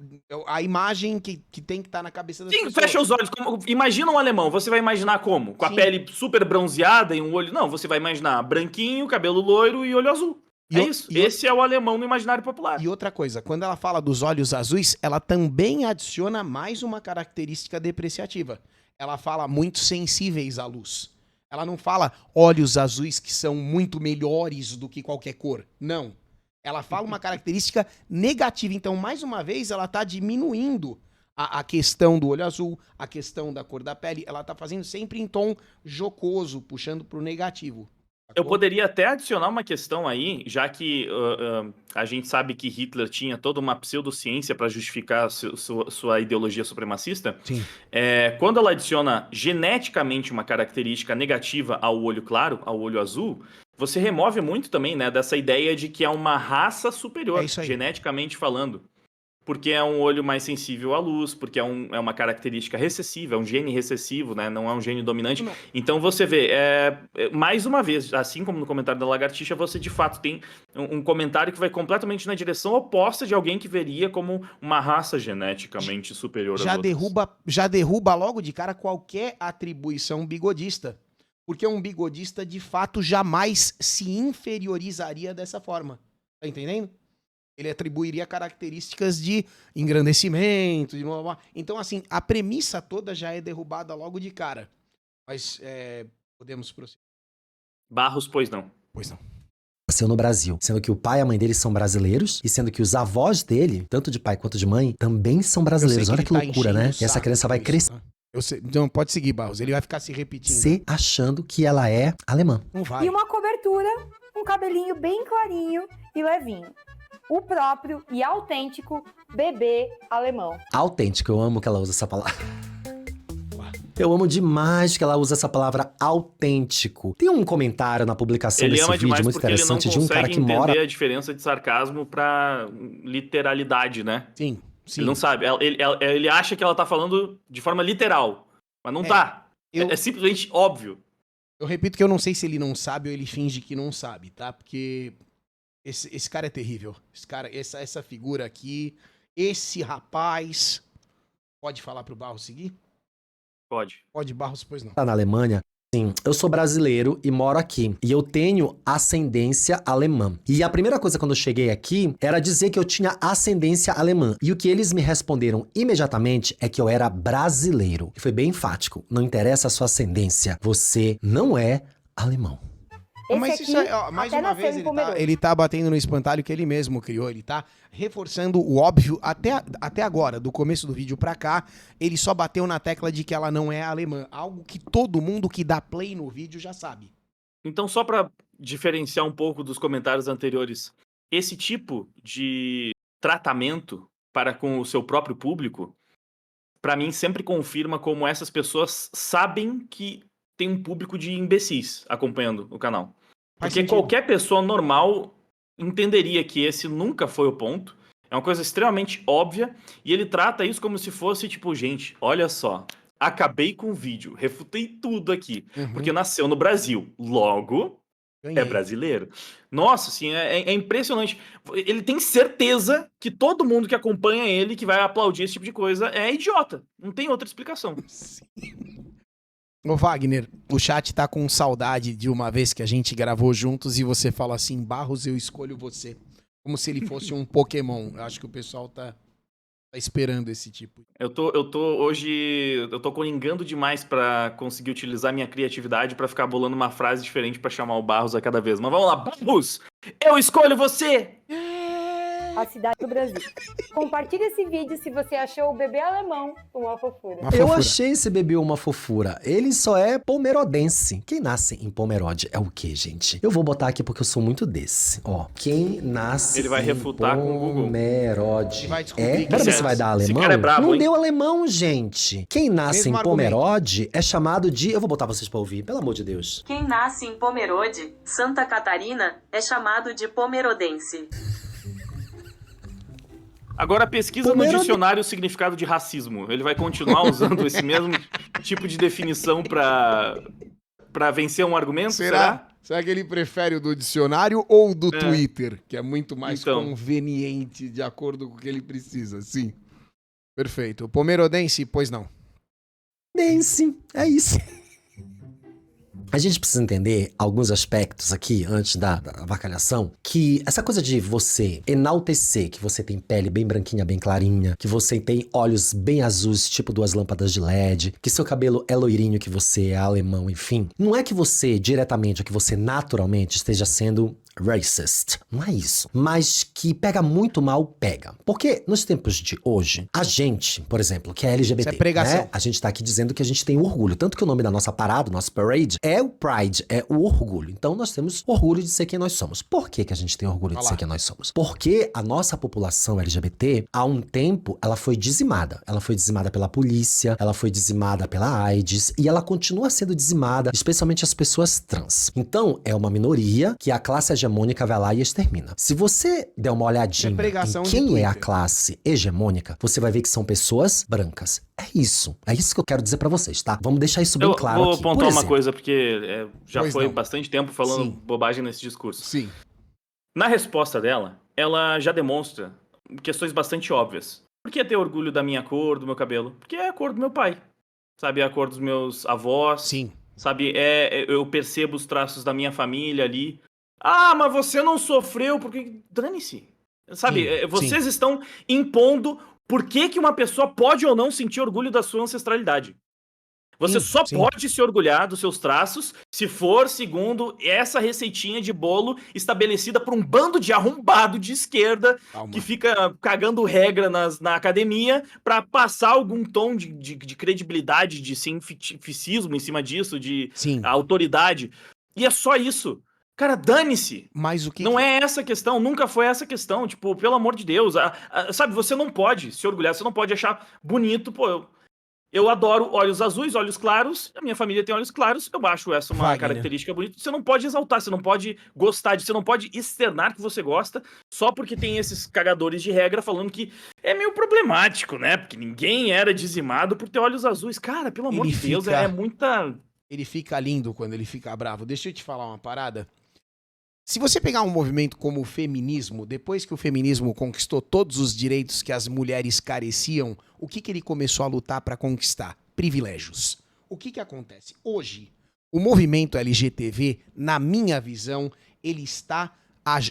a imagem que tem que estar na cabeça das Sim, pessoas. fecha os olhos. Imagina um alemão. Você vai imaginar como? Com a Sim. pele super bronzeada e um olho... Não, você vai imaginar branquinho, cabelo loiro e olho azul. É isso. Esse é o alemão no imaginário popular. E outra coisa, quando ela fala dos olhos azuis, ela também adiciona mais uma característica depreciativa. Ela fala muito sensíveis à luz. Ela não fala olhos azuis que são muito melhores do que qualquer cor. Não. Ela fala uma característica negativa. Então, mais uma vez, ela está diminuindo a questão do olho azul, a questão da cor da pele. Ela está fazendo sempre em tom jocoso, puxando para o negativo. Eu poderia até adicionar uma questão aí, já que a gente sabe que Hitler tinha toda uma pseudociência para justificar sua ideologia supremacista. Sim. Quando ela adiciona geneticamente uma característica negativa ao olho claro, ao olho azul, você remove muito também, né, dessa ideia de que é uma raça superior, É isso aí. geneticamente falando. Porque é um olho mais sensível à luz, porque é uma característica recessiva, é um gene recessivo, né? Não é um gene dominante. Não. Então você vê, mais uma vez, assim como no comentário da Lagartixa, você de fato tem um comentário que vai completamente na direção oposta de alguém que veria como uma raça geneticamente superior às outras. Já derruba logo de cara qualquer atribuição bigodista. Porque um bigodista, de fato, jamais se inferiorizaria dessa forma. Tá entendendo? Ele atribuiria características de engrandecimento, de blá, blá, blá. Então, assim, a premissa toda já é derrubada logo de cara. Mas podemos prosseguir. Barros, pois não. Pois não. Nasceu no Brasil, sendo que o pai e a mãe dele são brasileiros, e sendo que os avós dele, tanto de pai quanto de mãe, também são brasileiros. Olha que loucura, né? E essa criança vai crescer Então, pode seguir, Barros. Ele vai ficar se repetindo. achando que ela é alemã. Não vai. E uma cobertura, um cabelinho bem clarinho e levinho. O próprio e autêntico bebê alemão. Autêntico, eu amo que ela usa essa palavra. Eu amo demais que ela usa essa palavra autêntico. Tem um comentário na publicação Ele desse ama vídeo demais muito porque ele não interessante de um cara consegue que mora... entender a diferença de sarcasmo pra literalidade, né? Sim, sim. Ele não sabe. Ele acha que ela tá falando de forma literal, mas não tá. É simplesmente óbvio. Eu repito que eu não sei se ele não sabe ou ele finge que não sabe, tá? Porque esse cara é terrível. Esse cara, essa figura aqui, esse rapaz... Pode falar pro Barros seguir? Pode. Pode, Barros, pois não. Tá na Alemanha. Sim, eu sou brasileiro e moro aqui. E eu tenho ascendência alemã. E a primeira coisa quando eu cheguei aqui era dizer que eu tinha ascendência alemã. E o que eles me responderam imediatamente é que eu era brasileiro. E foi bem enfático. Não interessa a sua ascendência. Você não é alemão. Mas Esse isso aqui, mais até uma nasceu vez, em Pomerode. ele tá batendo no espantalho que ele mesmo criou. Ele tá reforçando o óbvio. Até agora, do começo do vídeo pra cá, ele só bateu na tecla de que ela não é alemã. Algo que todo mundo que dá play no vídeo já sabe. Então, só pra diferenciar um pouco dos comentários anteriores, esse tipo de tratamento para com o seu próprio público, pra mim sempre confirma como essas pessoas sabem que tem um público de imbecis acompanhando o canal. Faz Porque sentido. qualquer pessoa normal entenderia que esse nunca foi o ponto. É uma coisa extremamente óbvia e ele trata isso como se fosse tipo, gente, olha só, acabei com o vídeo, refutei tudo aqui, porque nasceu no Brasil, logo é brasileiro. Nossa, assim, é impressionante. Ele tem certeza que todo mundo que acompanha ele, que vai aplaudir esse tipo de coisa, é idiota. Não tem outra explicação. Ô Wagner, o chat tá com saudade de uma vez que a gente gravou juntos e você fala assim, Barros, eu escolho você. Como se ele fosse um Pokémon. Eu acho que o pessoal tá esperando esse tipo. Eu tô coringando demais pra conseguir utilizar minha criatividade pra ficar bolando uma frase diferente pra chamar o Barros a cada vez. Mas vamos lá, Barros! Eu escolho você! A cidade do Brasil. Compartilhe esse vídeo se você achou o bebê alemão uma fofura. Eu achei esse bebê uma fofura. Ele só é pomerodense. Quem nasce em Pomerode é o quê, gente? Eu vou botar aqui porque eu sou muito desse. Ó, quem nasce Ele vai refutar com o Google. Pomerode. Vai descobrir É? que Bora ver esse se vai dar alemão. esse cara é brabo, Não hein? deu alemão, gente. Quem nasce Mesmo em argumento. Pomerode é chamado de... Eu vou botar vocês pra ouvir, pelo amor de Deus. Quem nasce em Pomerode, Santa Catarina, é chamado de pomerodense. Agora pesquisa no dicionário o significado de racismo. Ele vai continuar usando esse mesmo tipo de definição pra vencer um argumento? Será? Será que ele prefere o do dicionário ou do Twitter? Que é muito mais Então. conveniente de acordo com o que ele precisa. Sim. Perfeito. O Pomerodense, pois não. Dense, é isso. A gente precisa entender alguns aspectos aqui, antes da avacalhação, que essa coisa de você enaltecer que você tem pele bem branquinha, bem clarinha, que você tem olhos bem azuis, tipo duas lâmpadas de LED, que seu cabelo é loirinho, que você é alemão, enfim. Não é que você, diretamente, ou que você naturalmente esteja sendo racist. Não é isso. Mas que pega muito mal, pega. Porque nos tempos de hoje, a gente, por exemplo, que é LGBT, Isso é pregação. né? A gente tá aqui dizendo que a gente tem orgulho. Tanto que o nome da nossa parada, nosso parade, é o Pride, é o orgulho. Então nós temos orgulho de ser quem nós somos. Por que que a gente tem orgulho de ser quem nós somos? Porque a nossa população LGBT, há um tempo, ela foi dizimada. Ela foi dizimada pela polícia, ela foi dizimada pela AIDS, e ela continua sendo dizimada, especialmente as pessoas trans. Então, é uma minoria que a classe hegemônica vai lá e extermina. Se você der uma olhadinha pregação em de quem é a Twitter. classe hegemônica, você vai ver que são pessoas brancas. É isso que eu quero dizer pra vocês, tá? Vamos deixar isso bem Eu claro vou aqui. Por apontar uma exemplo, coisa, porque já Pois foi não. bastante tempo falando Sim. bobagem nesse discurso. Sim. Na resposta dela, ela já demonstra questões bastante óbvias. Por que ter orgulho da minha cor, do meu cabelo? Porque é a cor do meu pai. Sabe, é a cor dos meus avós. Sim. Sabe, eu percebo os traços da minha família ali. Ah, mas você não sofreu porque... Dane-se. Sabe, Sim, vocês estão impondo por que uma pessoa pode ou não sentir orgulho da sua ancestralidade. Você só pode se orgulhar dos seus traços se for segundo essa receitinha de bolo estabelecida por um bando de arrombado de esquerda que fica cagando regra na academia pra passar algum tom de credibilidade, de cientificismo em cima disso, de autoridade. E é só isso. Cara, dane-se. Mas o que... Não é essa a questão, nunca foi essa a questão. Tipo, pelo amor de Deus. Sabe, você não pode se orgulhar, você não pode achar bonito, pô... Eu adoro olhos azuis, olhos claros. A minha família tem olhos claros. Eu acho essa uma característica bonita. Você não pode exaltar, você não pode gostar disso, você não pode externar que você gosta só porque tem esses cagadores de regra falando que é meio problemático, né? Porque ninguém era dizimado por ter olhos azuis. Cara, pelo amor de Deus, é muita... Ele fica lindo quando ele fica bravo. Deixa eu te falar uma parada. Se você pegar um movimento como o feminismo, depois que o feminismo conquistou todos os direitos que as mulheres careciam, o que ele começou a lutar para conquistar? Privilégios. O que acontece? Hoje, o movimento LGTB, na minha visão, ele está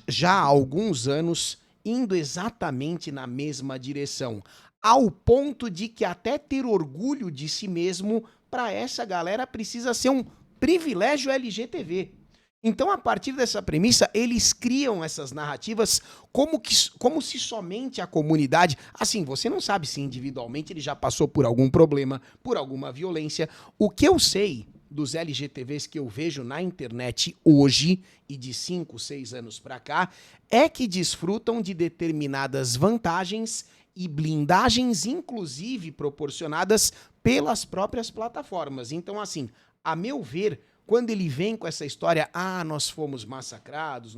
já há alguns anos indo exatamente na mesma direção. Ao ponto de que até ter orgulho de si mesmo, para essa galera, precisa ser um privilégio LGTB. Então, a partir dessa premissa, eles criam essas narrativas como se somente a comunidade... Assim, você não sabe se individualmente ele já passou por algum problema, por alguma violência. O que eu sei dos LGTBs que eu vejo na internet hoje, e de 5, 6 anos pra cá, é que desfrutam de determinadas vantagens e blindagens, inclusive proporcionadas pelas próprias plataformas. Então, assim, a meu ver... quando ele vem com essa história, nós fomos massacrados,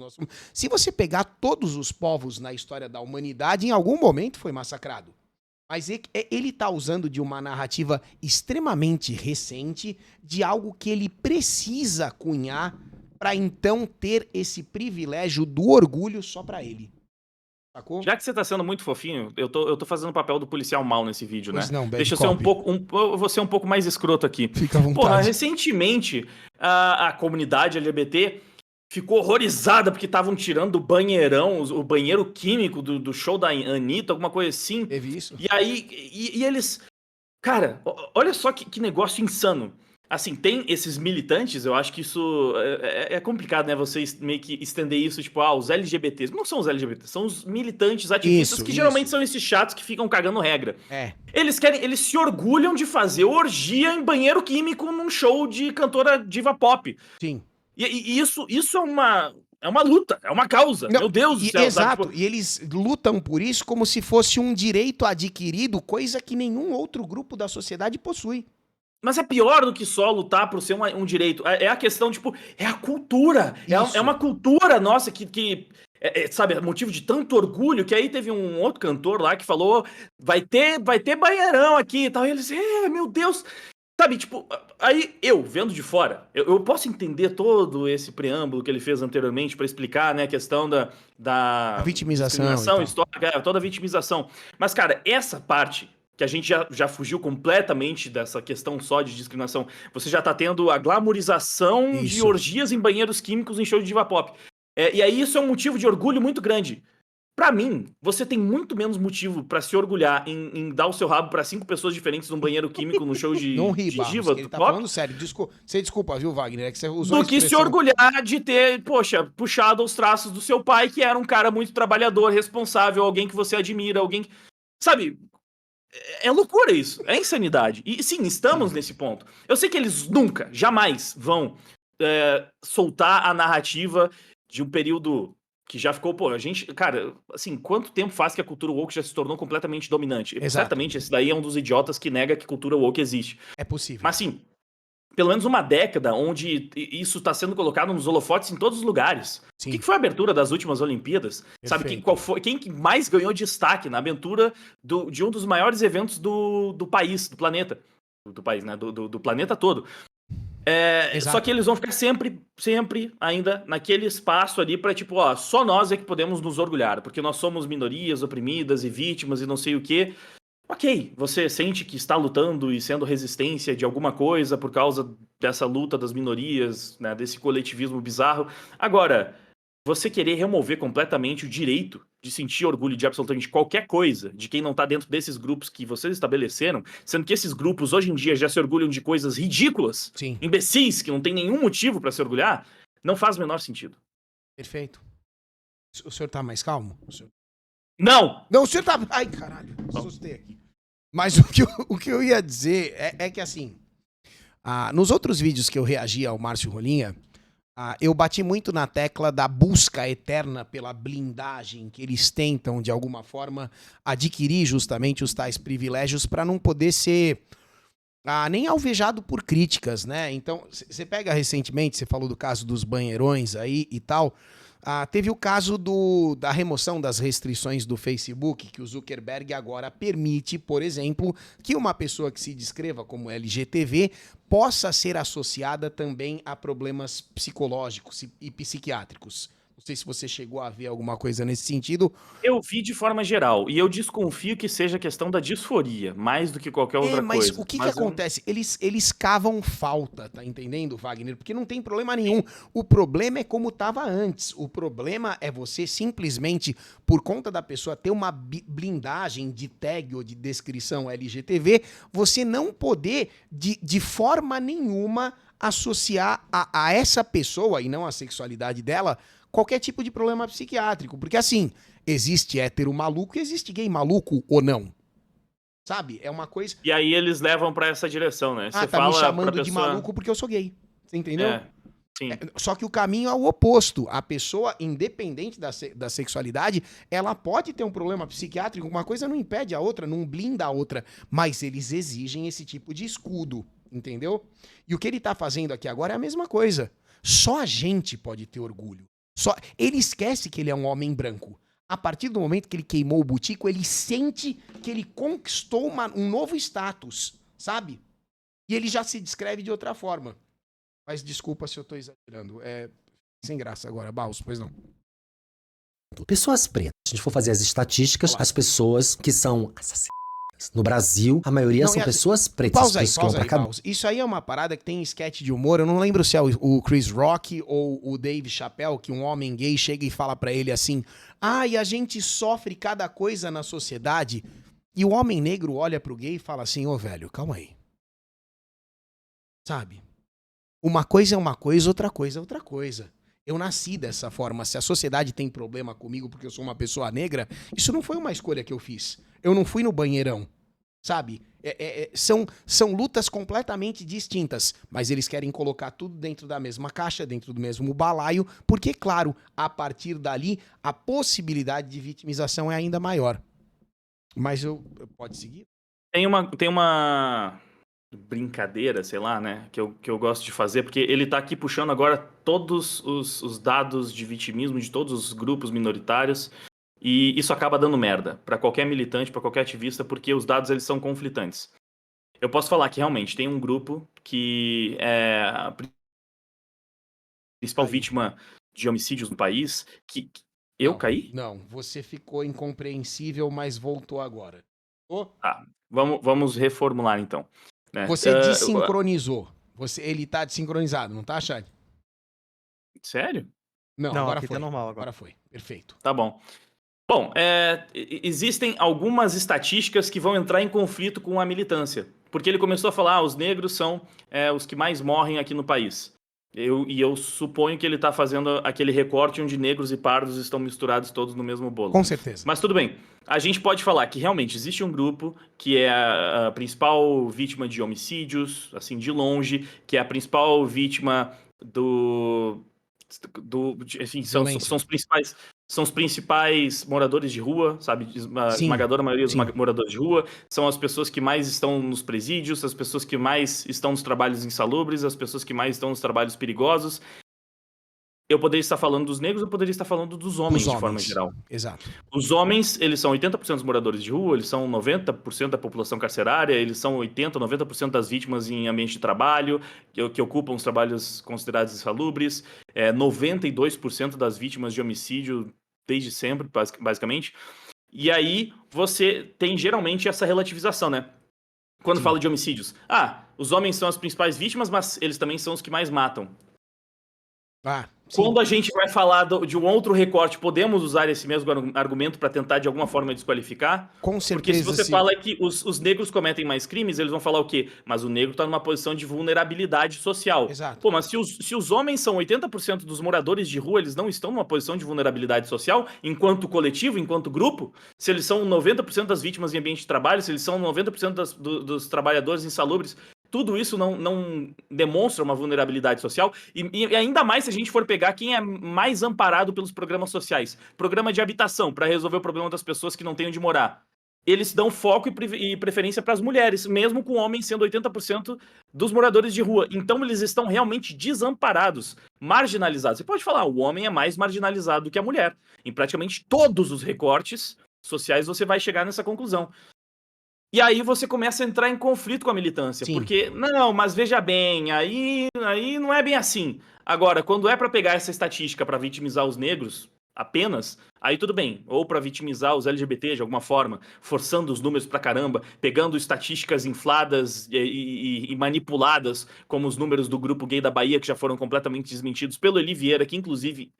se você pegar todos os povos na história da humanidade, em algum momento foi massacrado. Mas ele está usando de uma narrativa extremamente recente, de algo que ele precisa cunhar para então ter esse privilégio do orgulho só para ele. Sacou? Já que você tá sendo muito fofinho, eu tô fazendo o papel do policial mal nesse vídeo, Pois né? não, Bad Deixa eu ser Cop. eu vou ser um pouco mais escroto aqui. Fica à vontade. Porra, recentemente a comunidade LGBT ficou horrorizada porque estavam tirando o banheirão, o banheiro químico do show da Anitta, alguma coisa assim. Teve isso? E aí, e eles... Cara, olha só que negócio insano. Assim, tem esses militantes, eu acho que isso é complicado, né? Você meio que estender isso, tipo, os LGBTs. Não são os LGBTs, são os militantes ativistas que geralmente são esses chatos que ficam cagando regra. Eles se orgulham de fazer orgia em banheiro químico num show de cantora diva pop. Sim. E isso é uma luta, é uma causa. Não, meu Deus do céu. Exato, Tipo... e eles lutam por isso como se fosse um direito adquirido, coisa que nenhum outro grupo da sociedade possui. Mas é pior do que só lutar por ser um direito. É a questão, tipo, é a cultura. É uma cultura nossa que sabe, é motivo de tanto orgulho, que aí teve um outro cantor lá que falou, vai ter banheirão aqui e tal. E eles, meu Deus. Sabe, tipo, aí eu, vendo de fora, eu posso entender todo esse preâmbulo que ele fez anteriormente pra explicar, né, a questão da a vitimização histórica, toda a vitimização. Mas, cara, essa parte... que a gente já fugiu completamente dessa questão só de discriminação. Você já tá tendo a glamorização de orgias em banheiros químicos em show de diva pop. E aí isso é um motivo de orgulho muito grande. Pra mim, você tem muito menos motivo pra se orgulhar em dar o seu rabo pra 5 pessoas diferentes num banheiro químico no show de, não ri, de Barros, diva ele tá pop, falando sério. Você desculpa, viu, Wagner? É que você usou do que se orgulhar de ter, puxado os traços do seu pai, que era um cara muito trabalhador, responsável, alguém que você admira, alguém que... Sabe... É loucura isso, é insanidade. E sim, estamos nesse ponto. Eu sei que eles nunca, jamais vão soltar a narrativa de um período que já ficou, a gente, cara, assim, quanto tempo faz que a cultura woke já se tornou completamente dominante? Exato. Certamente esse daí é um dos idiotas que nega que cultura woke existe. É possível. Mas sim, pelo menos uma década onde isso está sendo colocado nos holofotes em todos os lugares. Sim. O que foi a abertura das últimas Olimpíadas? Perfeito. Sabe quem que mais ganhou destaque na abertura de um dos maiores eventos do país, do planeta? Do país, né? Do planeta todo. Só que eles vão ficar sempre ainda naquele espaço ali pra, tipo, só nós é que podemos nos orgulhar, porque nós somos minorias oprimidas e vítimas e não sei o quê. Ok, você sente que está lutando e sendo resistência de alguma coisa por causa dessa luta das minorias, né, desse coletivismo bizarro. Agora, você querer remover completamente o direito de sentir orgulho de absolutamente qualquer coisa, de quem não está dentro desses grupos que vocês estabeleceram, sendo que esses grupos hoje em dia já se orgulham de coisas ridículas, imbecis, que não tem nenhum motivo para se orgulhar, não faz o menor sentido. Perfeito. O senhor tá mais calmo? Não! Não, o senhor tá... Ai, caralho, assustei aqui. Mas o que eu ia dizer é que, assim, nos outros vídeos que eu reagi ao Márcio Rolinha, eu bati muito na tecla da busca eterna pela blindagem que eles tentam, de alguma forma, adquirir justamente os tais privilégios para não poder ser nem alvejado por críticas, né? Então, você pega recentemente, você falou do caso dos banheirões aí e tal... teve o caso da remoção das restrições do Facebook, que o Zuckerberg agora permite, por exemplo, que uma pessoa que se descreva como LGTV possa ser associada também a problemas psicológicos e psiquiátricos. Não sei se você chegou a ver alguma coisa nesse sentido. Eu vi de forma geral, e eu desconfio que seja questão da disforia, mais do que qualquer outra mas coisa. O que acontece? Eles cavam falta, tá entendendo, Wagner? Porque não tem problema nenhum. O problema é como estava antes. O problema é você simplesmente, por conta da pessoa ter uma blindagem de tag ou de descrição LGTV, você não poder, de forma nenhuma, associar a essa pessoa, e não a sexualidade dela, qualquer tipo de problema psiquiátrico. Porque, assim, existe hétero maluco e existe gay maluco ou não. Sabe? É uma coisa... E aí eles levam pra essa direção, né? Você tá me chamando de maluco porque eu sou gay. Você entendeu? Sim. Só que o caminho é o oposto. A pessoa, independente da sexualidade, ela pode ter um problema psiquiátrico. Uma coisa não impede a outra, não blinda a outra. Mas eles exigem esse tipo de escudo. entendeu? E o que ele tá fazendo aqui agora é a mesma coisa. Só a gente pode ter orgulho. Ele esquece que ele é um homem branco. A partir do momento que ele queimou o butico, ele sente que ele conquistou um novo status, sabe? E ele já se descreve de outra forma. Mas desculpa se eu tô exagerando. É sem graça agora, Barros, pois não. Pessoas pretas. Se a gente for fazer as estatísticas, as pessoas que são assassinadas no Brasil, a maioria são pessoas pretas. Pausa aí, Barros. Isso aí é uma parada que tem esquete de humor. Eu não lembro se é o Chris Rock ou o Dave Chappelle, que um homem gay chega e fala pra ele assim: e a gente sofre cada coisa na sociedade. E o homem negro olha pro gay e fala assim: ô velho, calma aí. Sabe? Uma coisa é uma coisa, outra coisa é outra coisa. Eu nasci dessa forma. Se a sociedade tem problema comigo porque eu sou uma pessoa negra, isso não foi uma escolha que eu fiz. Eu não fui no banheirão, sabe? São lutas completamente distintas, mas eles querem colocar tudo dentro da mesma caixa, dentro do mesmo balaio, porque, claro, a partir dali, a possibilidade de vitimização é ainda maior. Mas pode seguir? Tem uma brincadeira, sei lá, né, que eu gosto de fazer, porque ele tá aqui puxando agora todos os dados de vitimismo de todos os grupos minoritários, e isso acaba dando merda para qualquer militante, para qualquer ativista, porque os dados eles são conflitantes. Eu posso falar que realmente tem um grupo que é a principal vítima de homicídios no país, que eu caí? Não, você ficou incompreensível, mas voltou agora. Tá, vamos reformular então. Né? Você desincronizou. Ele tá desincronizado, não tá, Chad? Sério? Não, agora aqui foi. tá normal Agora foi. Perfeito. Tá bom. Bom, existem algumas estatísticas que vão entrar em conflito com a militância. Porque ele começou a falar, os negros são os que mais morrem aqui no país. Eu suponho que ele está fazendo aquele recorte onde negros e pardos estão misturados todos no mesmo bolo. Com certeza. Mas tudo bem. A gente pode falar que realmente existe um grupo que é a principal vítima de homicídios, assim, de longe, que é a principal vítima enfim, são os principais moradores de rua, sabe? A esmagadora maioria dos moradores de rua são as pessoas que mais estão nos presídios, as pessoas que mais estão nos trabalhos insalubres, as pessoas que mais estão nos trabalhos perigosos. Eu poderia estar falando dos negros, eu poderia estar falando dos homens, de forma geral. Exato. Os homens, eles são 80% dos moradores de rua, eles são 90% da população carcerária, eles são 80%, 90% das vítimas em ambiente de trabalho, que ocupam os trabalhos considerados insalubres, 92% das vítimas de homicídio desde sempre, basicamente. E aí, você tem geralmente essa relativização, né? Quando fala de homicídios. Os homens são as principais vítimas, mas eles também são os que mais matam. Quando a gente vai falar de um outro recorte, podemos usar esse mesmo argumento para tentar de alguma forma desqualificar? Com certeza. Porque se você fala que os negros cometem mais crimes, eles vão falar o quê? Mas o negro está numa posição de vulnerabilidade social. Exato. Pô, mas se os homens são 80% dos moradores de rua, eles não estão numa posição de vulnerabilidade social enquanto coletivo, enquanto grupo? Se eles são 90% das vítimas em ambiente de trabalho, se eles são 90% dos trabalhadores insalubres, tudo isso não demonstra uma vulnerabilidade social, e ainda mais se a gente for pegar quem é mais amparado pelos programas sociais. Programa de habitação, para resolver o problema das pessoas que não têm onde morar. Eles dão foco e preferência para as mulheres, mesmo com homens sendo 80% dos moradores de rua. Então eles estão realmente desamparados, marginalizados. Você pode falar, o homem é mais marginalizado do que a mulher. Em praticamente todos os recortes sociais você vai chegar nessa conclusão. E aí você começa a entrar em conflito com a militância, porque, não, mas veja bem, aí não é bem assim. Agora, quando é para pegar essa estatística para vitimizar os negros apenas, aí tudo bem. Ou para vitimizar os LGBT de alguma forma, forçando os números pra caramba, pegando estatísticas infladas e manipuladas, como os números do grupo gay da Bahia, que já foram completamente desmentidos pelo Eli Vieira, que inclusive,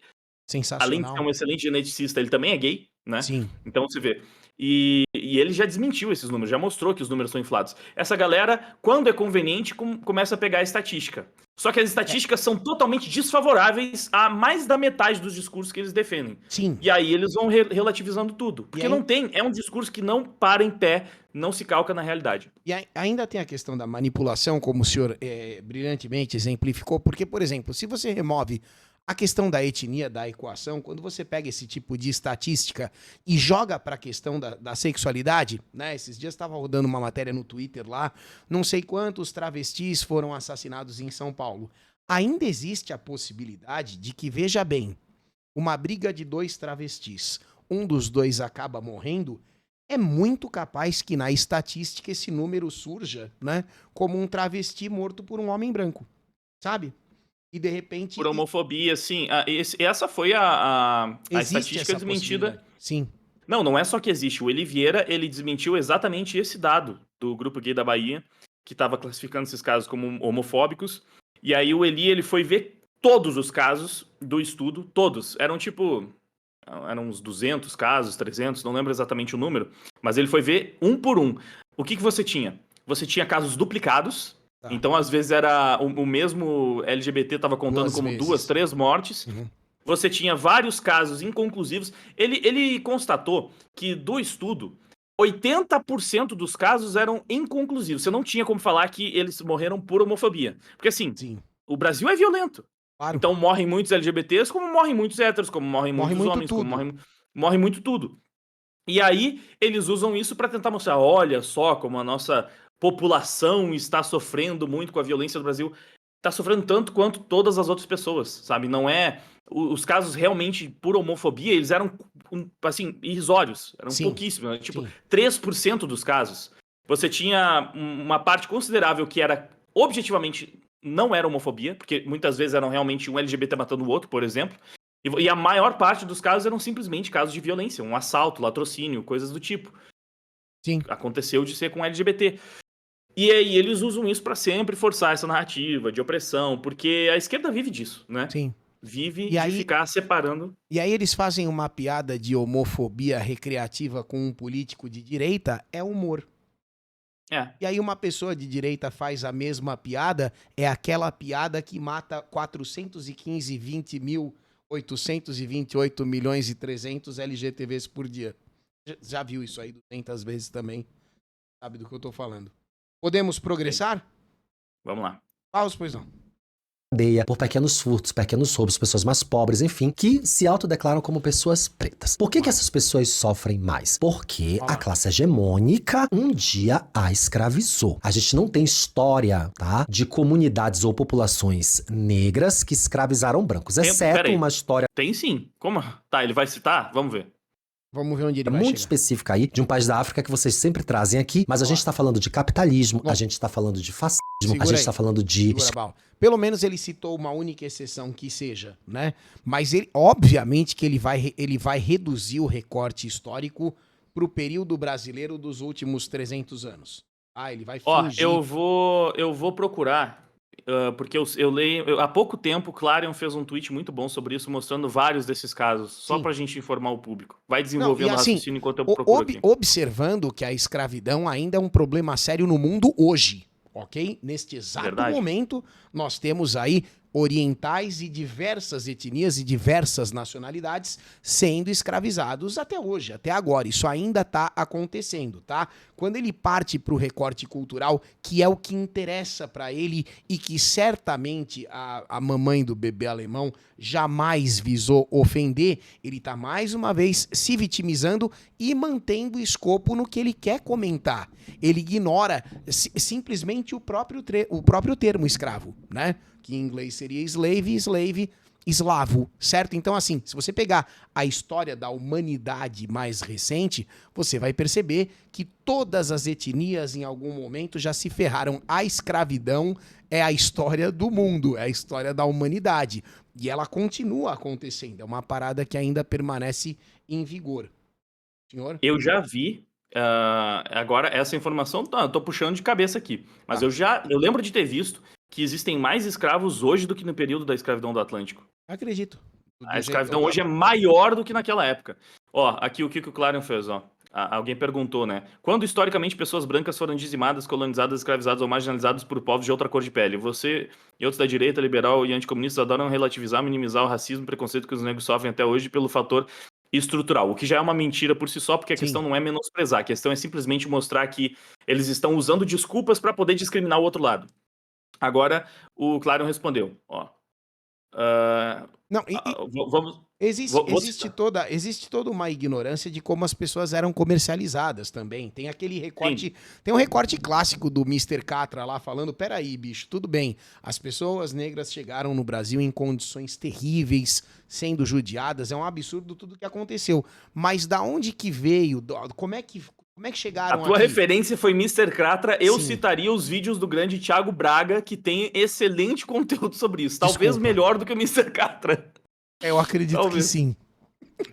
além de ser um excelente geneticista, ele também é gay, né? Sim. Então você vê. E ele já desmentiu esses números, já mostrou que os números são inflados. Essa galera, quando é conveniente, começa a pegar a estatística. Só que as estatísticas são totalmente desfavoráveis a mais da metade dos discursos que eles defendem. Sim. E aí eles vão relativizando tudo. Porque é um discurso que não para em pé, não se calca na realidade. E ainda tem a questão da manipulação, como o senhor brilhantemente exemplificou, porque, por exemplo, se você remove A questão da etnia, da equação, quando você pega esse tipo de estatística e joga para a questão da sexualidade, né? Esses dias estava rodando uma matéria no Twitter lá, não sei quantos travestis foram assassinados em São Paulo. Ainda existe a possibilidade de que, veja bem, uma briga de 2 travestis, um dos 2 acaba morrendo, é muito capaz que na estatística esse número surja, né, como um travesti morto por um homem branco, sabe? E de repente... Por homofobia, sim. Essa foi a existe estatística essa desmentida. possibilidade. Sim. Não é só que existe. O Eli Vieira, ele desmentiu exatamente esse dado do Grupo Gay da Bahia, que estava classificando esses casos como homofóbicos. E aí o Eli, ele foi ver todos os casos do estudo, todos. Eram uns 200 casos, 300, não lembro exatamente o número, mas ele foi ver um por um. O que você tinha? Você tinha casos duplicados, então às vezes era o mesmo LGBT estava contando 2 como vezes. 2, 3 mortes. Uhum. Você tinha vários casos inconclusivos. Ele constatou que do estudo, 80% dos casos eram inconclusivos. Você não tinha como falar que eles morreram por homofobia. Porque assim, Sim. o Brasil é violento. Claro. Então morrem muitos LGBTs, como morrem muitos héteros, como morrem Morre muitos muito homens, tudo. como morre muito tudo. E aí eles usam isso para tentar mostrar, olha só como a nossa população está sofrendo muito com a violência do Brasil. Está sofrendo tanto quanto todas as outras pessoas, sabe? Não é... Os casos realmente por homofobia, eles eram, assim, irrisórios. Eram Sim. pouquíssimos. Né? Tipo, Sim. 3% dos casos. Você tinha uma parte considerável que era objetivamente... não era homofobia, porque muitas vezes eram realmente um LGBT matando o outro, por exemplo. E a maior parte dos casos eram simplesmente casos de violência, um assalto, latrocínio, coisas do tipo. Sim. Aconteceu de ser com LGBT. E aí eles usam isso para sempre forçar essa narrativa de opressão, porque a esquerda vive disso, né? Sim. Vive E de aí- ficar separando. E aí eles fazem uma piada de homofobia recreativa com um político de direita, é humor. É, E aí uma pessoa de direita faz a mesma piada, é aquela piada que mata 415.828 milhões e 300 LGTVs por dia. Já viu isso aí 200 vezes também, sabe do que eu tô falando. Podemos progressar? vamos lá. Paus, pois não. Cadeia por pequenos furtos, pequenos roubos, pessoas mais pobres, enfim, que se autodeclaram como pessoas pretas. Por que essas pessoas sofrem mais? Porque a classe hegemônica um dia a escravizou. A gente não tem história, tá, de comunidades ou populações negras que escravizaram brancos, exceto peraí. uma história Tem sim. Como? Tá, ele vai citar? Vamos ver. Vamos ver onde ele vai muito chegar. específica aí, de um país da África que vocês sempre trazem aqui, mas a gente tá falando de capitalismo, a gente tá falando de fascismo, Segura a gente aí. tá falando de... Segura, Bal. Pelo menos ele citou uma única exceção que seja, né? Mas ele, obviamente que ele vai reduzir o recorte histórico pro período brasileiro dos últimos 300 anos. Ah, ele vai Ó, fingir. eu vou procurar, porque eu leio... há pouco tempo, o Clarion fez um tweet muito bom sobre isso, mostrando vários desses casos, só Sim. pra gente informar o público. Vai desenvolvendo Não, e o assim, raciocínio enquanto eu procuro aqui. observando que a escravidão ainda é um problema sério no mundo hoje, ok? Neste exato Verdade. momento, nós temos aí orientais e diversas etnias e diversas nacionalidades sendo escravizados até hoje, até agora. Isso ainda está acontecendo, tá? Quando ele parte para o recorte cultural, que é o que interessa para ele e que certamente a mamãe do bebê alemão jamais visou ofender, ele está mais uma vez se vitimizando e mantendo escopo no que ele quer comentar. Ele ignora simplesmente o próprio termo escravo, né? Que em inglês seria slave, eslavo, certo? Então, assim, se você pegar a história da humanidade mais recente, você vai perceber que todas as etnias em algum momento já se ferraram. A escravidão é a história do mundo, é a história da humanidade. E ela continua acontecendo. É uma parada que ainda permanece em vigor. Senhor? Eu já vi, agora essa informação, eu tô puxando de cabeça aqui, mas Tá. eu lembro de ter visto que existem mais escravos hoje do que no período da escravidão do Atlântico. Acredito. A escravidão hoje é maior do que naquela época. Ó, aqui o que o Clarion fez, ó. Alguém perguntou, né? Quando historicamente pessoas brancas foram dizimadas, colonizadas, escravizadas ou marginalizadas por povos de outra cor de pele? Você e outros da direita, liberal e anticomunistas adoram relativizar, minimizar o racismo e preconceito que os negros sofrem até hoje pelo fator estrutural, o que já é uma mentira por si só, porque a Sim. questão não é menosprezar, a questão é simplesmente mostrar que eles estão usando desculpas para poder discriminar o outro lado. Agora, o Clarion respondeu, ó. Não, vamos. existe toda uma ignorância de como as pessoas eram comercializadas também. Tem aquele recorte, Sim. tem um recorte clássico do Mr. Catra lá falando, peraí, bicho, tudo bem, as pessoas negras chegaram no Brasil em condições terríveis, sendo judiadas, é um absurdo tudo que aconteceu. Mas da onde que veio? Como é que chegaram A tua aqui? referência foi Mr. Cratra. Eu Sim. citaria os vídeos do grande Thiago Braga, que tem excelente conteúdo sobre isso. Talvez Desculpa. melhor do que o Mr. Cratra. Eu acredito que Talvez. sim.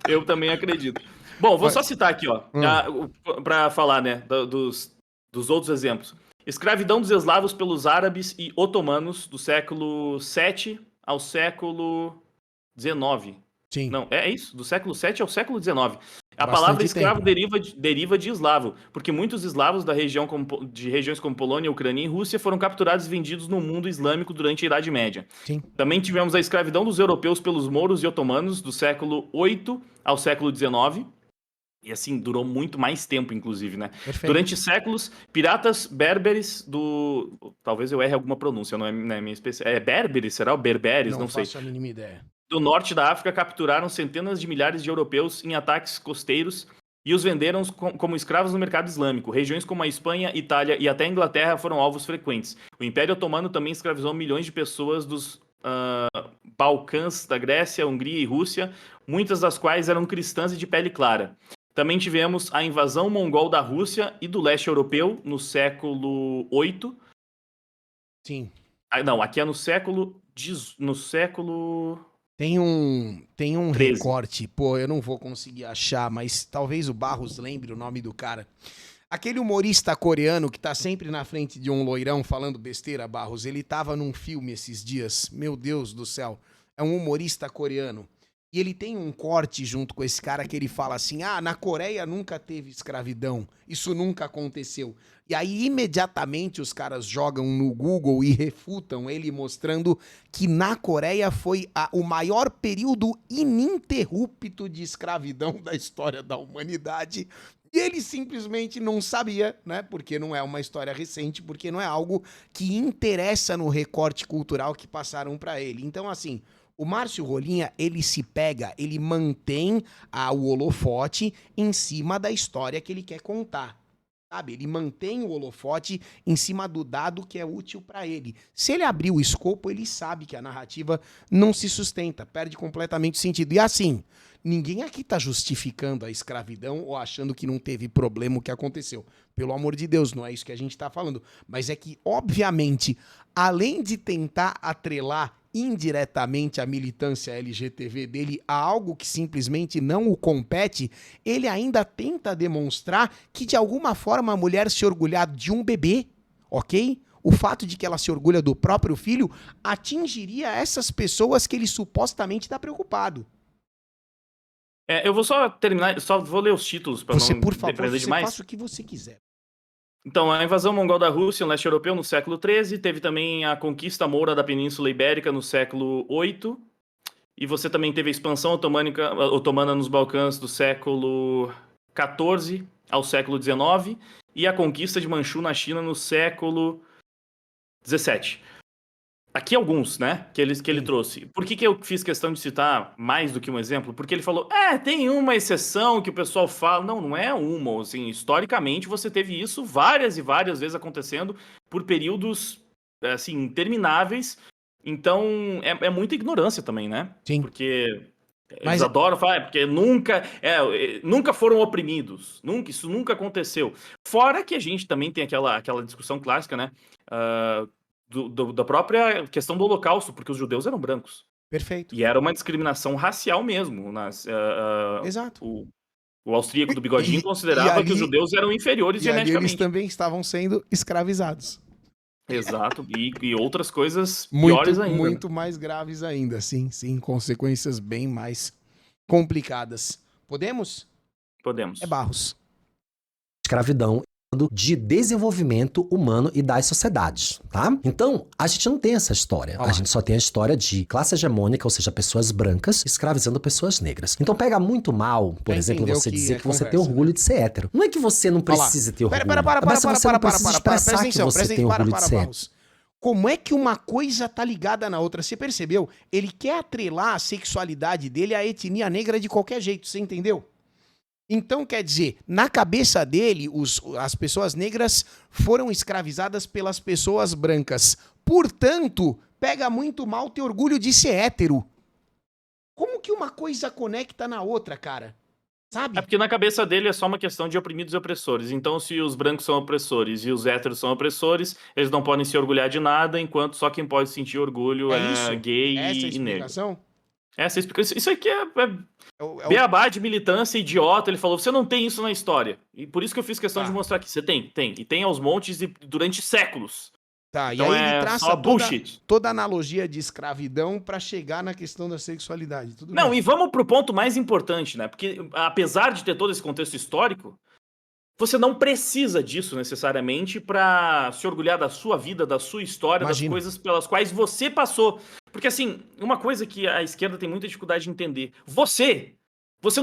Eu também acredito. Bom, vou só citar aqui, ó, Hum. pra falar, né, dos outros exemplos. Escravidão dos eslavos pelos árabes e otomanos do século VII ao século XIX. Sim. Não, é isso, do século VII ao século XIX. A Bastante palavra escravo tempo. deriva de eslavo, porque muitos eslavos de regiões como Polônia, Ucrânia e Rússia foram capturados e vendidos no mundo islâmico durante a Idade Média. Sim. Também tivemos a escravidão dos europeus pelos mouros e otomanos do século VIII ao século XIX. E assim, durou muito mais tempo, inclusive, né? Perfeito. Durante séculos, piratas berberes do... Talvez eu erre alguma pronúncia, não é minha especialidade. É berberes, será? Ou berberes? Não sei. faço a mínima ideia. Do norte da África capturaram centenas de milhares de europeus em ataques costeiros e os venderam como escravos no mercado islâmico. Regiões como a Espanha, Itália e até a Inglaterra foram alvos frequentes. O Império Otomano também escravizou milhões de pessoas dos Balcãs, da Grécia, Hungria e Rússia, muitas das quais eram cristãs e de pele clara. Também tivemos a invasão mongol da Rússia e do leste europeu no século VIII. Sim. Não, aqui é no século... Tem um 13. recorte, pô, eu não vou conseguir achar, mas talvez o Barros lembre o nome do cara. Aquele humorista coreano que tá sempre na frente de um loirão falando besteira, Barros, ele tava num filme esses dias, meu Deus do céu, é um humorista coreano. E ele tem um corte junto com esse cara que ele fala assim, na Coreia nunca teve escravidão, isso nunca aconteceu. E aí imediatamente os caras jogam no Google e refutam ele mostrando que na Coreia foi o maior período ininterrupto de escravidão da história da humanidade. E ele simplesmente não sabia, né? Porque não é uma história recente, porque não é algo que interessa no recorte cultural que passaram pra ele. Então, assim, o Márcio Rolinha, ele se pega, ele mantém o holofote em cima da história que ele quer contar. Sabe? Ele mantém o holofote em cima do dado que é útil pra ele. Se ele abrir o escopo, ele sabe que a narrativa não se sustenta, perde completamente o sentido. E assim, ninguém aqui tá justificando a escravidão ou achando que não teve problema o que aconteceu. Pelo amor de Deus, não é isso que a gente tá falando. Mas é que, obviamente, além de tentar atrelar indiretamente a militância LGTB dele a algo que simplesmente não o compete, ele ainda tenta demonstrar que de alguma forma a mulher se orgulhar de um bebê, ok? O fato de que ela se orgulha do próprio filho atingiria essas pessoas que ele supostamente está preocupado. Eu vou só terminar, só vou ler os títulos para não por favor, depender você demais. faça o que você quiser. Então, a invasão mongol da Rússia no leste europeu no século XIII, teve também a conquista moura da Península Ibérica no século VIII, e você também teve a expansão otomana nos Balcãs do século XIV ao século XIX, e a conquista de Manchu na China no século XVII. Aqui alguns, né, que ele trouxe. Por que eu fiz questão de citar mais do que um exemplo? Porque ele falou, tem uma exceção que o pessoal fala. Não é uma. Assim, historicamente, você teve isso várias e várias vezes acontecendo por períodos, assim, intermináveis. Então, é muita ignorância também, né? Sim. Porque eles adoram falar, porque nunca foram oprimidos. Isso nunca aconteceu. Fora que a gente também tem aquela discussão clássica, né? Da própria questão do Holocausto, porque os judeus eram brancos. Perfeito. E era uma discriminação racial mesmo. Exato. O austríaco do bigodinho considerava que os judeus eram inferiores geneticamente. Eles também estavam sendo escravizados. Exato. E outras coisas piores ainda. Muito mais graves ainda, sim. Consequências bem mais complicadas. Podemos? Podemos. É Barros. Escravidão de desenvolvimento humano e das sociedades, tá? Então, a gente não tem essa história. A gente só tem a história de classe hegemônica, ou seja, pessoas brancas escravizando pessoas negras. Então pega muito mal, por exemplo, você dizer que você tem orgulho de ser hétero. Não é que você não precise ter orgulho. Para. Mas você não precisa expressar que você tem orgulho de ser hétero. Como é que uma coisa tá ligada na outra? Você percebeu? Ele quer atrelar a sexualidade dele à etnia negra de qualquer jeito, você entendeu? Então, quer dizer, na cabeça dele, as pessoas negras foram escravizadas pelas pessoas brancas. Portanto, pega muito mal ter orgulho de ser hétero. Como que uma coisa conecta na outra, cara? Sabe? É porque na cabeça dele é só uma questão de oprimidos e opressores. Então, se os brancos são opressores e os héteros são opressores, eles não podem se orgulhar de nada, enquanto só quem pode sentir orgulho é isso? gay Essa é a e negro. explicação? Essa é a explicação. Isso aqui é o- beabá de militância idiota. Ele falou, você não tem isso na história. E por isso que eu fiz questão de Tá. mostrar aqui. Você tem. E tem aos montes e durante séculos. Tá, Então e aí ele é traça só toda, bullshit. toda a analogia de escravidão pra chegar na questão da sexualidade. Tudo Não, bem. e vamos pro ponto mais importante, né? Porque apesar de ter todo esse contexto histórico, você não precisa disso necessariamente pra se orgulhar da sua vida, da sua história, Imagina. das coisas pelas quais você passou. Porque assim, uma coisa que a esquerda tem muita dificuldade de entender. Você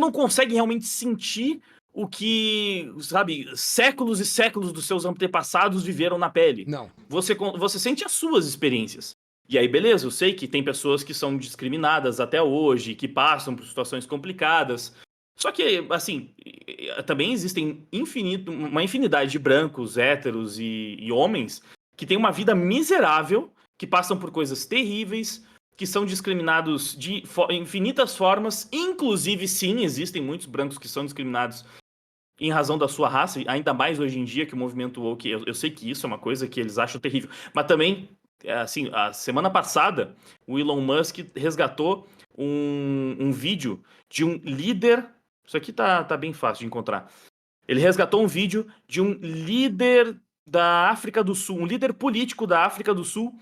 não consegue realmente sentir o que, sabe, séculos e séculos dos seus antepassados viveram na pele. Não. Você sente as suas experiências. E aí, beleza, eu sei que tem pessoas que são discriminadas até hoje, que passam por situações complicadas. Só que, assim, também existem uma infinidade de brancos, héteros e homens que têm uma vida miserável, que passam por coisas terríveis, que são discriminados de infinitas formas. Inclusive, sim, existem muitos brancos que são discriminados em razão da sua raça, ainda mais hoje em dia que o movimento woke, eu sei que isso é uma coisa que eles acham terrível, mas também, assim, a semana passada, o Elon Musk resgatou um vídeo de um líder, isso aqui tá bem fácil de encontrar, ele resgatou um vídeo de um líder da África do Sul, um líder político da África do Sul,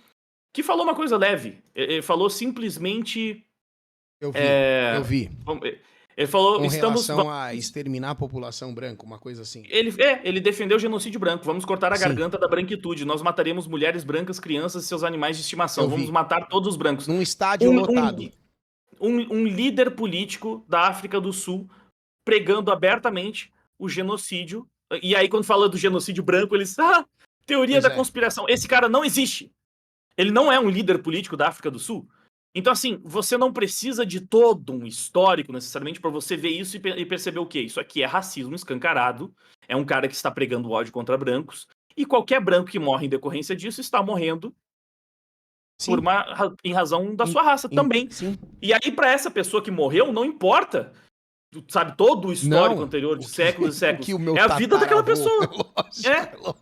que falou uma coisa leve, ele falou simplesmente... Eu vi. Ele falou, Com relação a exterminar a população branca, uma coisa assim. Ele defendeu o genocídio branco. Vamos cortar a Sim. garganta da branquitude. Nós mataremos mulheres brancas, crianças e seus animais de estimação. Eu vi. Vamos matar todos os brancos. Num estádio lotado. Um líder político da África do Sul pregando abertamente o genocídio. E aí, quando fala do genocídio branco, eles... teoria da conspiração. Esse cara não existe. Ele não é um líder político da África do Sul. Então, assim, você não precisa de todo um histórico, necessariamente, para você ver isso e perceber o quê? Isso aqui é racismo escancarado, é um cara que está pregando ódio contra brancos, e qualquer branco que morre em decorrência disso está morrendo em razão da sua raça também. Sim. E aí, para essa pessoa que morreu, não importa, sabe, todo o histórico anterior de séculos e séculos. É a vida daquela pessoa. Lógico.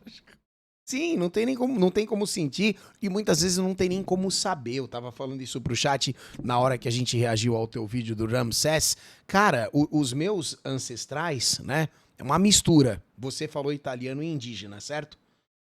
Sim, não tem como sentir e muitas vezes não tem nem como saber. Eu tava falando isso pro chat na hora que a gente reagiu ao teu vídeo do Ramsés. Cara, os meus ancestrais, né, é uma mistura. Você falou italiano e indígena, certo?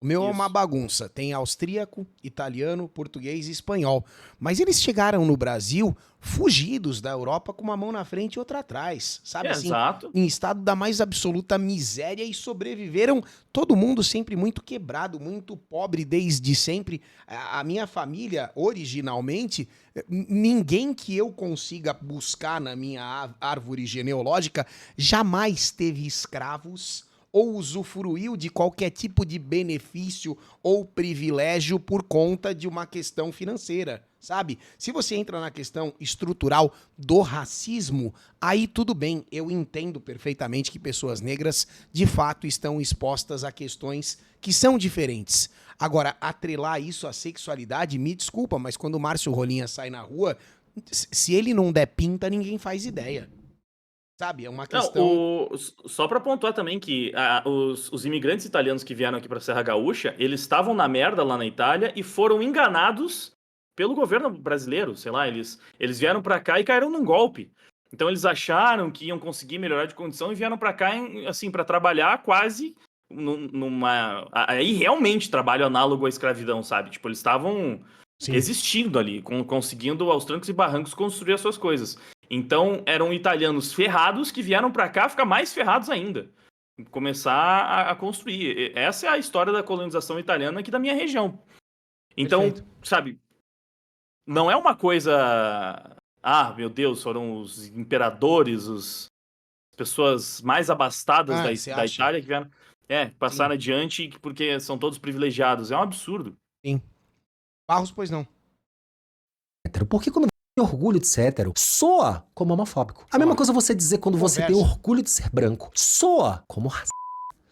O meu é uma bagunça. Tem austríaco, italiano, português e espanhol. Mas eles chegaram no Brasil fugidos da Europa com uma mão na frente e outra atrás. Sabe assim? Exato. Em estado da mais absoluta miséria e sobreviveram todo mundo sempre muito quebrado, muito pobre desde sempre. A minha família, originalmente, ninguém que eu consiga buscar na minha árvore genealógica jamais teve escravos ou usufruiu de qualquer tipo de benefício ou privilégio por conta de uma questão financeira, sabe? Se você entra na questão estrutural do racismo, aí tudo bem, eu entendo perfeitamente que pessoas negras de fato estão expostas a questões que são diferentes. Agora, atrelar isso à sexualidade, me desculpa, mas quando o Márcio Rolinha sai na rua, se ele não der pinta, ninguém faz ideia. Sabe, é uma questão... Só para pontuar também que os imigrantes italianos que vieram aqui para Serra Gaúcha, eles estavam na merda lá na Itália e foram enganados pelo governo brasileiro, sei lá, eles vieram para cá e caíram num golpe. Então eles acharam que iam conseguir melhorar de condição e vieram para cá, assim, para trabalhar quase aí realmente trabalho análogo à escravidão, sabe? Tipo, eles estavam existindo ali, conseguindo aos trancos e barrancos construir as suas coisas. Então, eram italianos ferrados que vieram pra cá ficar mais ferrados ainda. Começar a construir. Essa é a história da colonização italiana aqui da minha região. Então, sabe, não é uma coisa... meu Deus, foram os imperadores, as pessoas mais abastadas da Itália que vieram... passaram adiante porque são todos privilegiados. É um absurdo. Sim. Barros, pois não. Hétero. Porque quando você tem orgulho de ser hétero, soa como homofóbico. A mesma coisa você dizer quando você tem orgulho de ser branco. Soa como racista.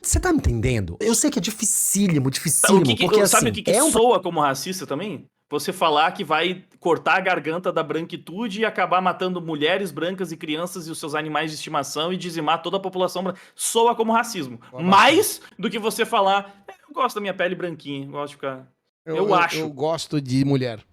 Você tá me entendendo? Eu sei que é dificílimo, porque sabe assim... o que soa como racista também? Você falar que vai cortar a garganta da branquitude e acabar matando mulheres brancas e crianças e os seus animais de estimação e dizimar toda a população branca. Soa como racismo. Mais do que você falar, eu gosto da minha pele branquinha, gosto de ficar... Eu acho. Eu gosto de mulher.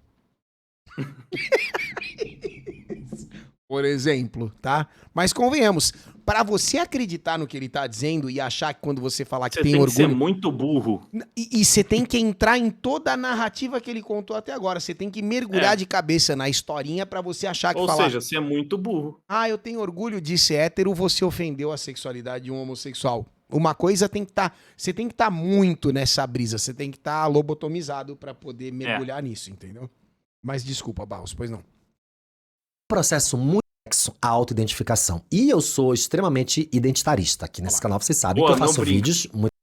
Por exemplo, tá? Mas convenhamos, pra você acreditar no que ele tá dizendo e achar que quando você falar que Você tem tem orgulho... que ser muito burro. E você tem que entrar em toda a narrativa que ele contou até agora. Você tem que mergulhar de cabeça na historinha pra você achar que Ou falar... seja, você é muito burro. Ah, eu tenho orgulho de ser hétero, você ofendeu a sexualidade de um homossexual. Uma coisa tem que estar... Você tem que estar muito nessa brisa. Você tem que estar lobotomizado pra poder mergulhar nisso, entendeu? Mas desculpa, Barros, pois não. Processo muito complexo a autoidentificação. E eu sou extremamente identitarista. Aqui nesse canal vocês sabem que eu faço vídeos muito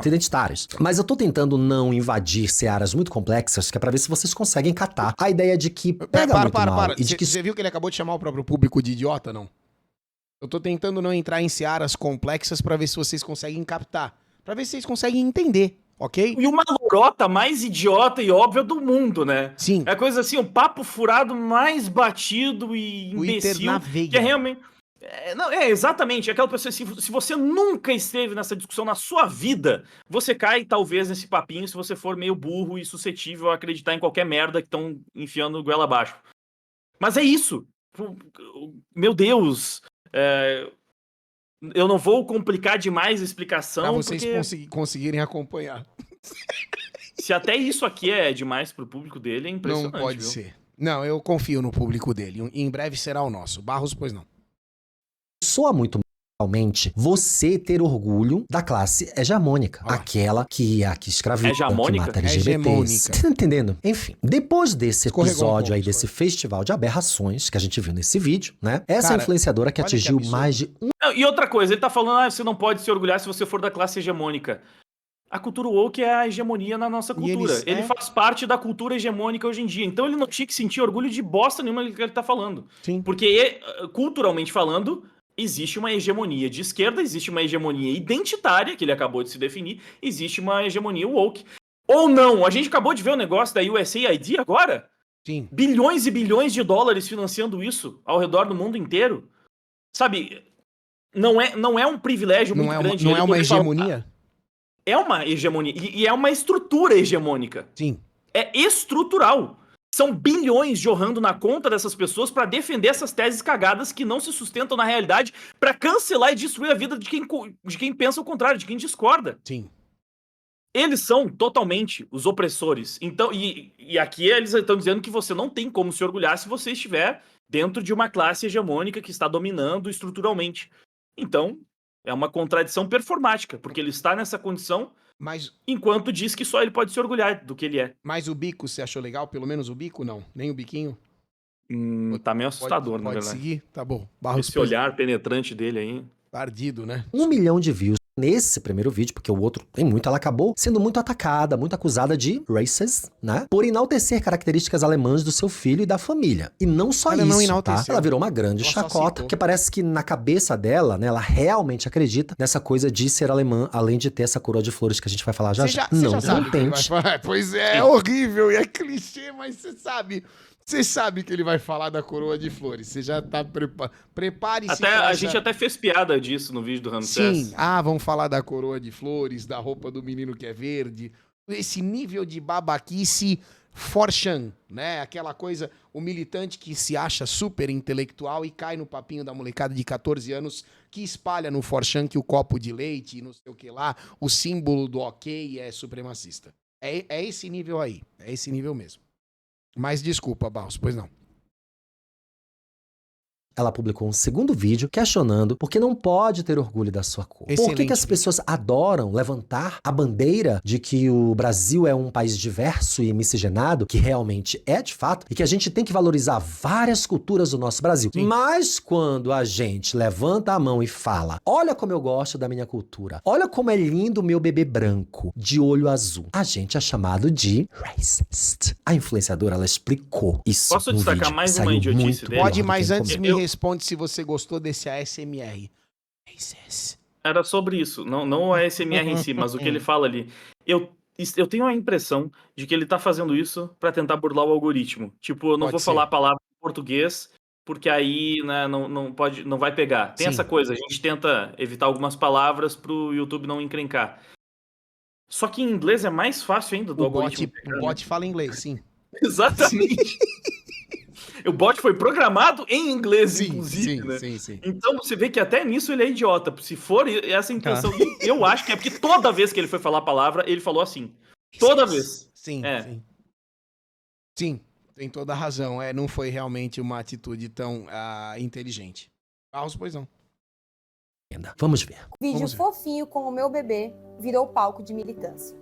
identitários. Mas eu tô tentando não invadir searas muito complexas, que é pra ver se vocês conseguem catar a ideia de que pega muito mal. E de que... Você viu que ele acabou de chamar o próprio público de idiota, não? Eu tô tentando não entrar em searas complexas pra ver se vocês conseguem captar. Pra ver se vocês conseguem entender. Ok? E uma lorota mais idiota e óbvia do mundo, né? Sim. É coisa assim, um papo furado mais batido e imbecil. Que é realmente... exatamente. Aquela pessoa assim, se você nunca esteve nessa discussão na sua vida, você cai talvez nesse papinho se você for meio burro e suscetível a acreditar em qualquer merda que estão enfiando goela abaixo. Mas é isso. Meu Deus. Eu não vou complicar demais a explicação. Pra vocês conseguirem acompanhar. Se até isso aqui é demais pro público dele, é impressionante. Não pode ser. Não, eu confio no público dele. Em breve será o nosso. Barros, pois não. Soa muito realmente você ter orgulho da classe hegemônica. Aquela que escraviza, que mata LGBTs. Tá entendendo? Enfim, depois desse episódio aí, desse festival de aberrações que a gente viu nesse vídeo, né? Essa influenciadora que atingiu mais de E outra coisa, ele tá falando, você não pode se orgulhar se você for da classe hegemônica. A cultura woke é a hegemonia na nossa cultura. Ele faz parte da cultura hegemônica hoje em dia. Então ele não tinha que sentir orgulho de bosta nenhuma que ele tá falando. Sim. Porque, culturalmente falando, existe uma hegemonia de esquerda, existe uma hegemonia identitária, que ele acabou de se definir, existe uma hegemonia woke. Ou não, a gente acabou de ver o negócio da USAID agora? Sim. Bilhões e bilhões de dólares financiando isso ao redor do mundo inteiro. Sabe, não é um privilégio muito grande. Não é uma hegemonia? É uma hegemonia. E é uma estrutura hegemônica. Sim. É estrutural. São bilhões jorrando na conta dessas pessoas para defender essas teses cagadas que não se sustentam na realidade, para cancelar e destruir a vida de quem pensa o contrário, de quem discorda. Sim. Eles são totalmente os opressores. Então, e aqui eles estão dizendo que você não tem como se orgulhar se você estiver dentro de uma classe hegemônica que está dominando estruturalmente. Então, é uma contradição performática, porque ele está nessa condição, enquanto diz que só ele pode se orgulhar do que ele é. Mas o bico, você achou legal? Pelo menos o bico, não? Nem o biquinho? Tá meio assustador, na verdade. Pode seguir? Tá bom. Barros, esse olhar penetrante dele aí. Ardido, né? 1 milhão de views nesse primeiro vídeo, porque o outro tem muito, ela acabou sendo muito atacada, muito acusada de racist, né? Por enaltecer características alemãs do seu filho e da família. E não só isso, tá? Ela virou uma grande chacota, porque parece que na cabeça dela, né, ela realmente acredita nessa coisa de ser alemã, além de ter essa coroa de flores que a gente vai falar já. Não tente. Pois é horrível e é clichê, mas você sabe... Você sabe que ele vai falar da coroa de flores. Você já tá prepare-se. A gente até fez piada disso no vídeo do Ramsés. Sim. Vamos falar da coroa de flores, da roupa do menino que é verde. Esse nível de babaquice forchan, né? Aquela coisa, o militante que se acha super intelectual e cai no papinho da molecada de 14 anos que espalha no forchan que o copo de leite e não sei o que lá, o símbolo do ok é supremacista. É esse nível aí. É esse nível mesmo. Mas desculpa, Barros, pois não. ela publicou um segundo vídeo questionando por que não pode ter orgulho da sua cor. Por que as pessoas adoram levantar a bandeira de que o Brasil é um país diverso e miscigenado, que realmente é de fato, e que a gente tem que valorizar várias culturas do nosso Brasil. Sim. Mas quando a gente levanta a mão e fala, olha como eu gosto da minha cultura, olha como é lindo o meu bebê branco, de olho azul, a gente é chamado de racist. A influenciadora, ela explicou isso. Posso destacar vídeo. mais uma idiotice dele? Pode, mas antes me responde se você gostou desse ASMR. Era sobre isso, não o ASMR em si, mas o que ele fala ali. Eu tenho a impressão de que ele tá fazendo isso pra tentar burlar o algoritmo. Tipo, eu não vou falar a palavra em português, porque aí, né, não vai pegar. Tem essa coisa, a gente tenta evitar algumas palavras pro YouTube não encrencar. Só que em inglês é mais fácil ainda do algoritmo pegar, o bot fala inglês, sim. Exatamente. O bot foi programado em inglês, inclusive, né? Sim. Então você vê que até nisso ele é idiota. Se for essa intenção, eu acho que é porque toda vez que ele foi falar a palavra, ele falou assim. Toda vez. Sim. Tem toda a razão. Não foi realmente uma atitude tão inteligente. Carlos, pois não. Vamos ver. Vídeo fofinho com o meu bebê virou palco de militância.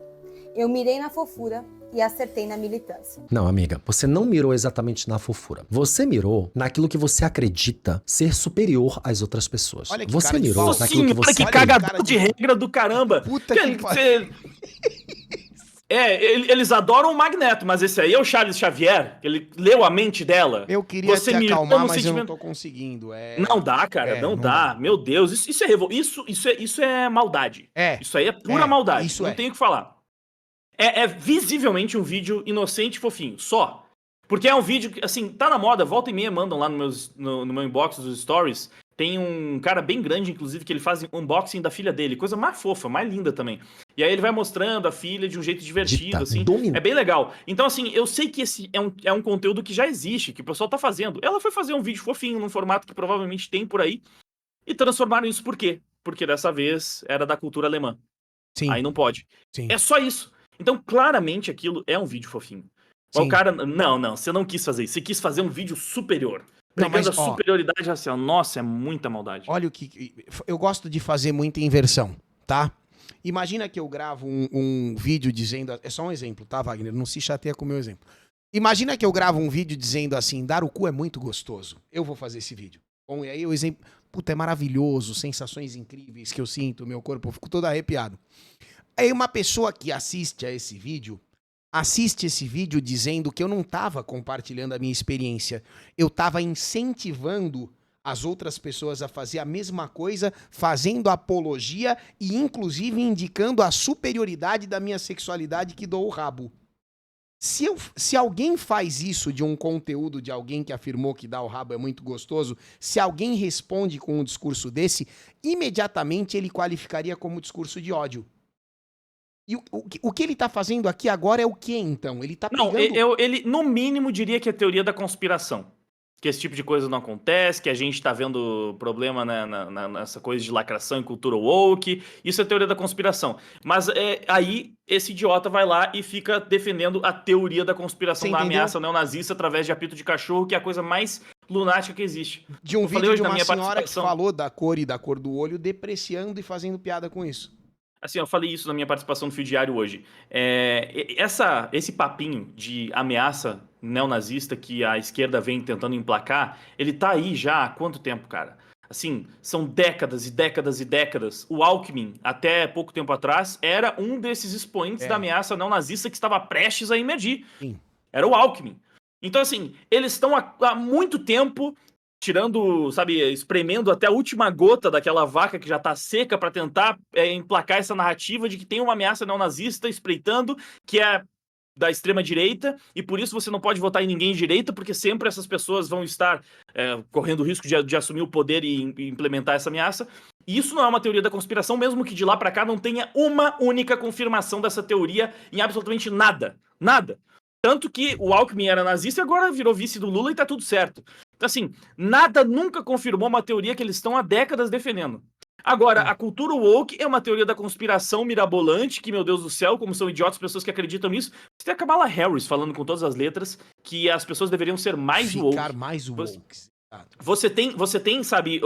Eu mirei na fofura e acertei na militância. Não, amiga, você não mirou exatamente na fofura. Você mirou naquilo que você acredita ser superior às outras pessoas. Olha que você mirou Nossa naquilo que você... que cagador de regra do caramba. Puta que pariu. Eles adoram o Magneto, mas esse aí é o Charles Xavier. Ele leu a mente dela. Eu queria te acalmar, mas eu não tô conseguindo. Não dá, cara, não dá. Meu Deus, isso é isso é maldade. Isso aí é pura maldade. Isso não tem o que falar. É visivelmente um vídeo inocente e fofinho, só. Porque é um vídeo que, assim, tá na moda, volta e meia mandam lá no meu inbox dos stories. Tem um cara bem grande, inclusive, que ele faz unboxing da filha dele. Coisa mais fofa, mais linda também. E aí ele vai mostrando a filha de um jeito divertido, assim. É bem legal. Então, assim, eu sei que esse é um conteúdo que já existe, que o pessoal tá fazendo. Ela foi fazer um vídeo fofinho, num formato que provavelmente tem por aí. E transformaram isso por quê? Porque dessa vez era da cultura alemã. Sim. Aí não pode. Sim. É só isso. Então, claramente, aquilo é um vídeo fofinho. O cara... Não, você não quis fazer isso. Você quis fazer um vídeo superior. Pregando a superioridade racial. Nossa, é muita maldade. Olha o que... Eu gosto de fazer muita inversão, tá? Imagina que eu gravo um vídeo dizendo... É só um exemplo, tá, Wagner? Não se chateia com o meu exemplo. Imagina que eu gravo um vídeo dizendo assim, dar o cu é muito gostoso. Eu vou fazer esse vídeo. Bom, e aí o exemplo... Puta, é maravilhoso, sensações incríveis que eu sinto, meu corpo, eu fico todo arrepiado. Aí uma pessoa que assiste esse vídeo dizendo que eu não estava compartilhando a minha experiência. Eu estava incentivando as outras pessoas a fazer a mesma coisa, fazendo apologia e inclusive indicando a superioridade da minha sexualidade que dou o rabo. Se alguém faz isso de um conteúdo de alguém que afirmou que dar o rabo é muito gostoso, se alguém responde com um discurso desse, imediatamente ele qualificaria como discurso de ódio. E o que ele tá fazendo aqui agora é o que, então? Ele tá pegando... ele, no mínimo, diria que é teoria da conspiração. Que esse tipo de coisa não acontece, que a gente tá vendo problema nessa coisa de lacração em cultura woke. Isso é teoria da conspiração. Mas aí, esse idiota vai lá e fica defendendo a teoria da conspiração da ameaça neonazista através de apito de cachorro, que é a coisa mais lunática que existe. De um vídeo de uma senhora que falou da cor e da cor do olho, depreciando e fazendo piada com isso. Assim, eu falei isso na minha participação no Fio Diário hoje. Esse papinho de ameaça neonazista que a esquerda vem tentando emplacar, ele tá aí já há quanto tempo, cara? Assim, são décadas e décadas e décadas. O Alckmin, até pouco tempo atrás, era um desses expoentes da ameaça neonazista que estava prestes a emergir. Sim. Era o Alckmin. Então, assim, eles estão há muito tempo... tirando, sabe, espremendo até a última gota daquela vaca que já tá seca para tentar emplacar essa narrativa de que tem uma ameaça neonazista espreitando, que é da extrema-direita, e por isso você não pode votar em ninguém de direita, porque sempre essas pessoas vão estar correndo o risco de assumir o poder e implementar essa ameaça. E isso não é uma teoria da conspiração, mesmo que de lá para cá não tenha uma única confirmação dessa teoria em absolutamente nada. Nada. Tanto que o Alckmin era nazista e agora virou vice do Lula e tá tudo certo. Então, assim, nada nunca confirmou uma teoria que eles estão há décadas defendendo. Agora, a cultura woke é uma teoria da conspiração mirabolante, que, meu Deus do céu, como são idiotas pessoas que acreditam nisso. Você tem a Kamala Harris falando com todas as letras que as pessoas deveriam ser mais woke. Ficar mais woke. Você tem, sabe,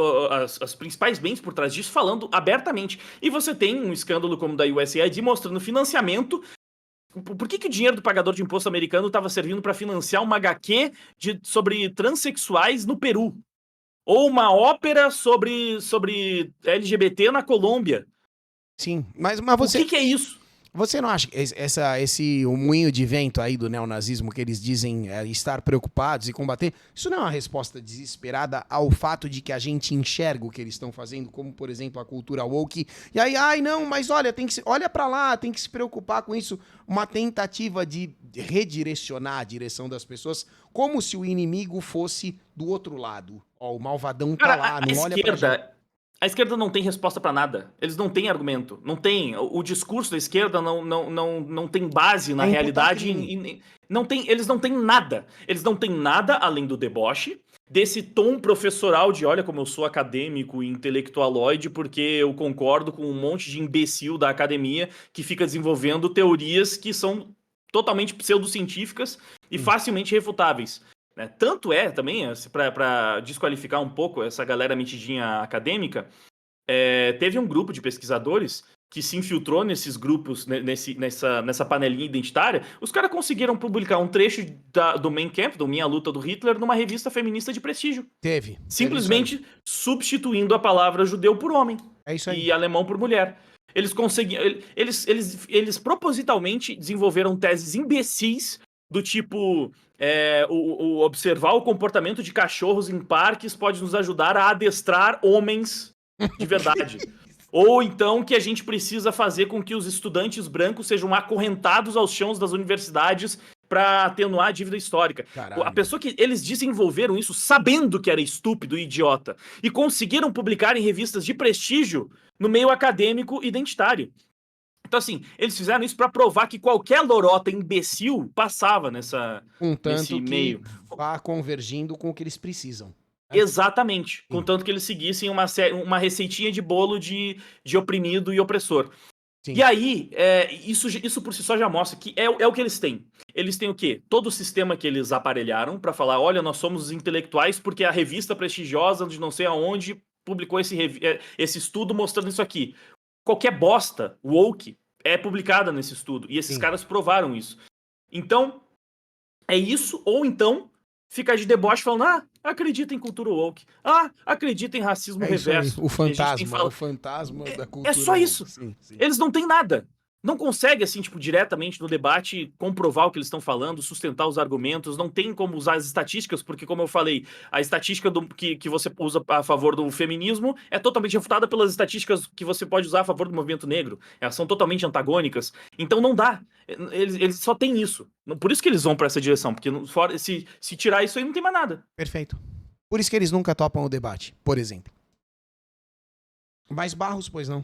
as principais mentes por trás disso falando abertamente. E você tem um escândalo como o da USAID mostrando financiamento. Por que o dinheiro do pagador de imposto americano estava servindo para financiar uma HQ sobre transexuais no Peru? Ou uma ópera sobre LGBT na Colômbia? Sim, mas você... O que é isso? Você não acha que o moinho de vento aí do neonazismo que eles dizem estar preocupados e combater, isso não é uma resposta desesperada ao fato de que a gente enxerga o que eles estão fazendo, como, por exemplo, a cultura woke, e aí, mas olha, olha pra lá, tem que se preocupar com isso, uma tentativa de redirecionar a direção das pessoas, como se o inimigo fosse do outro lado. Ó, o malvadão tá lá, não olha pra gente. A esquerda não tem resposta pra nada. Eles não têm argumento. Não tem. O discurso da esquerda não tem base na realidade. Eles não têm nada. Eles não têm nada além do deboche, desse tom professoral de olha como eu sou acadêmico e intelectualoide porque eu concordo com um monte de imbecil da academia que fica desenvolvendo teorias que são totalmente pseudocientíficas e facilmente refutáveis. Tanto é também, para desqualificar um pouco essa galera metidinha acadêmica, teve um grupo de pesquisadores que se infiltrou nesses grupos, nessa panelinha identitária. Os caras conseguiram publicar um trecho do Mein Kampf, do Minha Luta do Hitler, numa revista feminista de prestígio. Teve. Simplesmente substituindo a palavra judeu por homem. É isso aí. E alemão por mulher. Eles conseguiram. Eles propositalmente desenvolveram teses imbecis do tipo o observar o comportamento de cachorros em parques pode nos ajudar a adestrar homens de verdade. Ou então que a gente precisa fazer com que os estudantes brancos sejam acorrentados aos chãos das universidades para atenuar a dívida histórica. Caralho. A pessoa que eles desenvolveram isso sabendo que era estúpido e idiota e conseguiram publicar em revistas de prestígio no meio acadêmico identitário. Então, assim, eles fizeram isso pra provar que qualquer lorota imbecil passava nesse meio. Vá convergindo com o que eles precisam. Exatamente. Contanto que eles seguissem uma receitinha de bolo de oprimido e opressor. Sim. E aí, isso por si só já mostra que é o que eles têm. Eles têm o quê? Todo o sistema que eles aparelharam pra falar, olha, nós somos os intelectuais porque a revista prestigiosa de não sei aonde publicou esse estudo mostrando isso aqui. Qualquer bosta woke é publicada nesse estudo. E esses caras provaram isso. Então, é isso. Ou então, ficar de deboche falando, acredita em cultura woke. Acredita em racismo reverso. O fantasma da cultura. É só isso. Sim. Eles não têm nada. Não consegue, assim, tipo, diretamente no debate comprovar o que eles estão falando, sustentar os argumentos, não tem como usar as estatísticas, porque, como eu falei, a estatística que você usa a favor do feminismo é totalmente refutada pelas estatísticas que você pode usar a favor do movimento negro. Elas são totalmente antagônicas. Então não dá. Eles só têm isso. Por isso que eles vão pra essa direção, porque se tirar isso aí não tem mais nada. Perfeito. Por isso que eles nunca topam o debate, por exemplo. Mas Barros, pois não.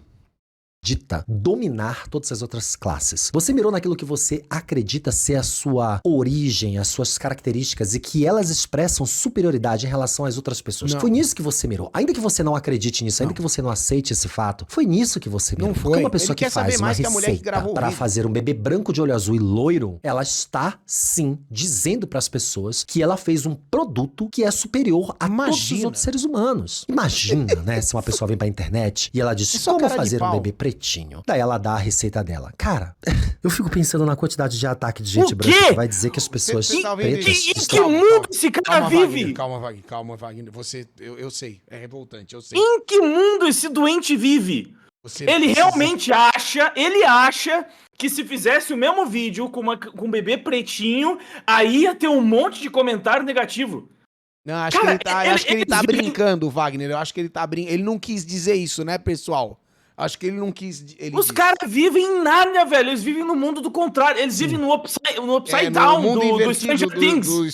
Dita dominar todas as outras classes. Você mirou naquilo que você acredita ser a sua origem, as suas características e que elas expressam superioridade em relação às outras pessoas. Não. Foi nisso que você mirou. Ainda que você não acredite nisso, ainda que você não aceite esse fato, foi nisso que você mirou. Não foi. Porque uma pessoa que faz uma receita para fazer um bebê branco de olho azul e loiro, ela está, sim, dizendo para as pessoas que ela fez um produto que é superior a todos os outros seres humanos. Imagina, né, se uma pessoa vem pra internet e ela diz como fazer um bebê pretinho. Daí ela dá a receita dela. Cara, eu fico pensando na quantidade de ataque de gente branca que vai dizer que as pessoas pretas... Em que mundo esse cara vive? Calma, Wagner. Eu sei. É revoltante, eu sei. Em que mundo esse doente vive? Ele realmente acha que se fizesse o mesmo vídeo com um bebê pretinho, aí ia ter um monte de comentário negativo. Não, acho que ele tá brincando, Wagner. Eu acho que ele tá brincando. Ele não quis dizer isso, né, pessoal? Acho que ele não quis... Os caras vivem em Nárnia, velho. Eles vivem no mundo do contrário. Eles vivem no upside down do Stranger Things. Do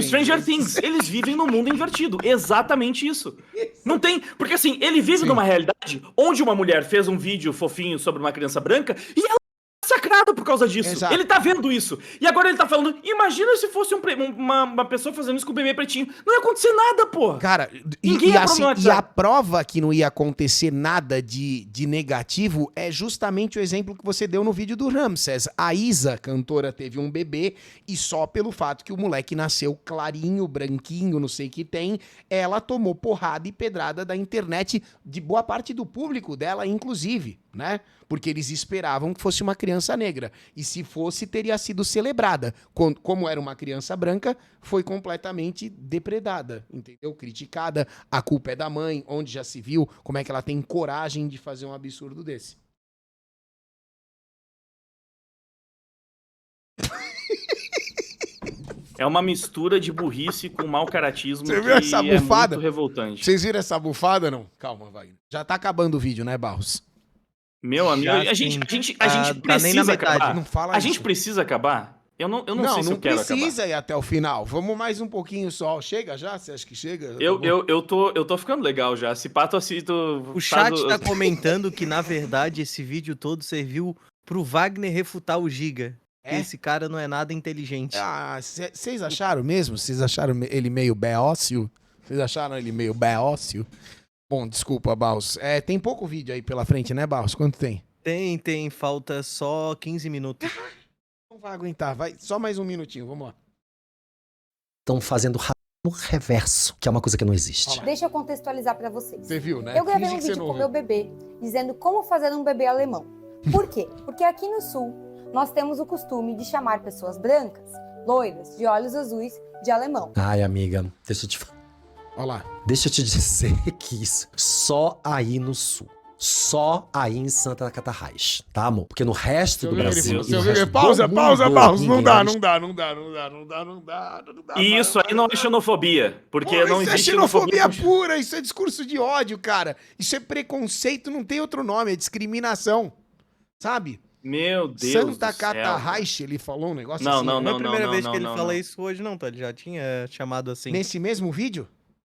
Stranger Things. Eles vivem no mundo invertido. Exatamente isso. Não tem... Porque assim, ele vive numa realidade onde uma mulher fez um vídeo fofinho sobre uma criança branca e ela é massacrada nada por causa disso. Exato. Ele tá vendo isso. E agora ele tá falando, imagina se fosse uma pessoa fazendo isso com o bebê pretinho. Não ia acontecer nada, porra. Cara, Ninguém ia problematizar. e a prova que não ia acontecer nada de negativo é justamente o exemplo que você deu no vídeo do Ramsés. A Isa, cantora, teve um bebê e só pelo fato que o moleque nasceu clarinho, branquinho, não sei o que tem, ela tomou porrada e pedrada da internet, de boa parte do público dela, inclusive, né? Porque eles esperavam que fosse uma criança negra. E se fosse, teria sido celebrada. Como era uma criança branca, foi completamente depredada, entendeu? Criticada. A culpa é da mãe, onde já se viu como é que ela tem coragem de fazer um absurdo desse. É uma mistura de burrice com mau caratismo. Você viu essa bufada? É muito revoltante. Vocês viram essa bufada, não? Calma, vai. Já tá acabando o vídeo, né, Barros? Meu amigo, Já a gente tá nem na precisa metade. acabar. Não fala A isso. gente precisa acabar? Eu não sei se eu quero acabar. Não precisa ir até o final. Vamos mais um pouquinho só. Chega já? Você acha que chega? Eu tô ficando legal já. Se pá, tu assiste... O chat tá comentando que, na verdade, esse vídeo todo serviu pro Wagner refutar o Giga. É? Esse cara não é nada inteligente. Ah, vocês acharam mesmo? Vocês acharam ele meio beócio? Vocês acharam ele meio beócio? Bom, desculpa, Barros. Tem pouco vídeo aí pela frente, né, Barros? Quanto tem? Tem. Falta só 15 minutos. Não vai aguentar. Vai, só mais um minutinho. Vamos lá. Estão fazendo no reverso, que é uma coisa que não existe. Deixa eu contextualizar pra vocês. Você viu, né? Eu gravei Finge um que você vídeo não com meu ouviu. bebê, dizendo como fazer um bebê alemão. Por quê? Porque aqui no sul, nós temos o costume de chamar pessoas brancas, loiras, de olhos azuis, de alemão. Ai, amiga, deixa eu te falar. Olha lá. Deixa eu te dizer que isso só aí no sul. Só aí em Santa Catarina, tá, amor? Porque no resto do Brasil... e no resto do Pausa, mundo, Barros. Não ninguém dá, vai- não dá. E isso aí não é xenofobia. Porque Pô, não isso é existe xenofobia com- pura, isso é discurso de ódio, cara. Isso é preconceito, não tem outro nome, é discriminação. Sabe? Meu Deus Santa do céu. Catarina, ele falou um negócio Não, assim. não, Não é a não, primeira não, vez não, que ele não, fala não. isso hoje, não, tá? Ele já tinha chamado assim. Nesse mesmo vídeo?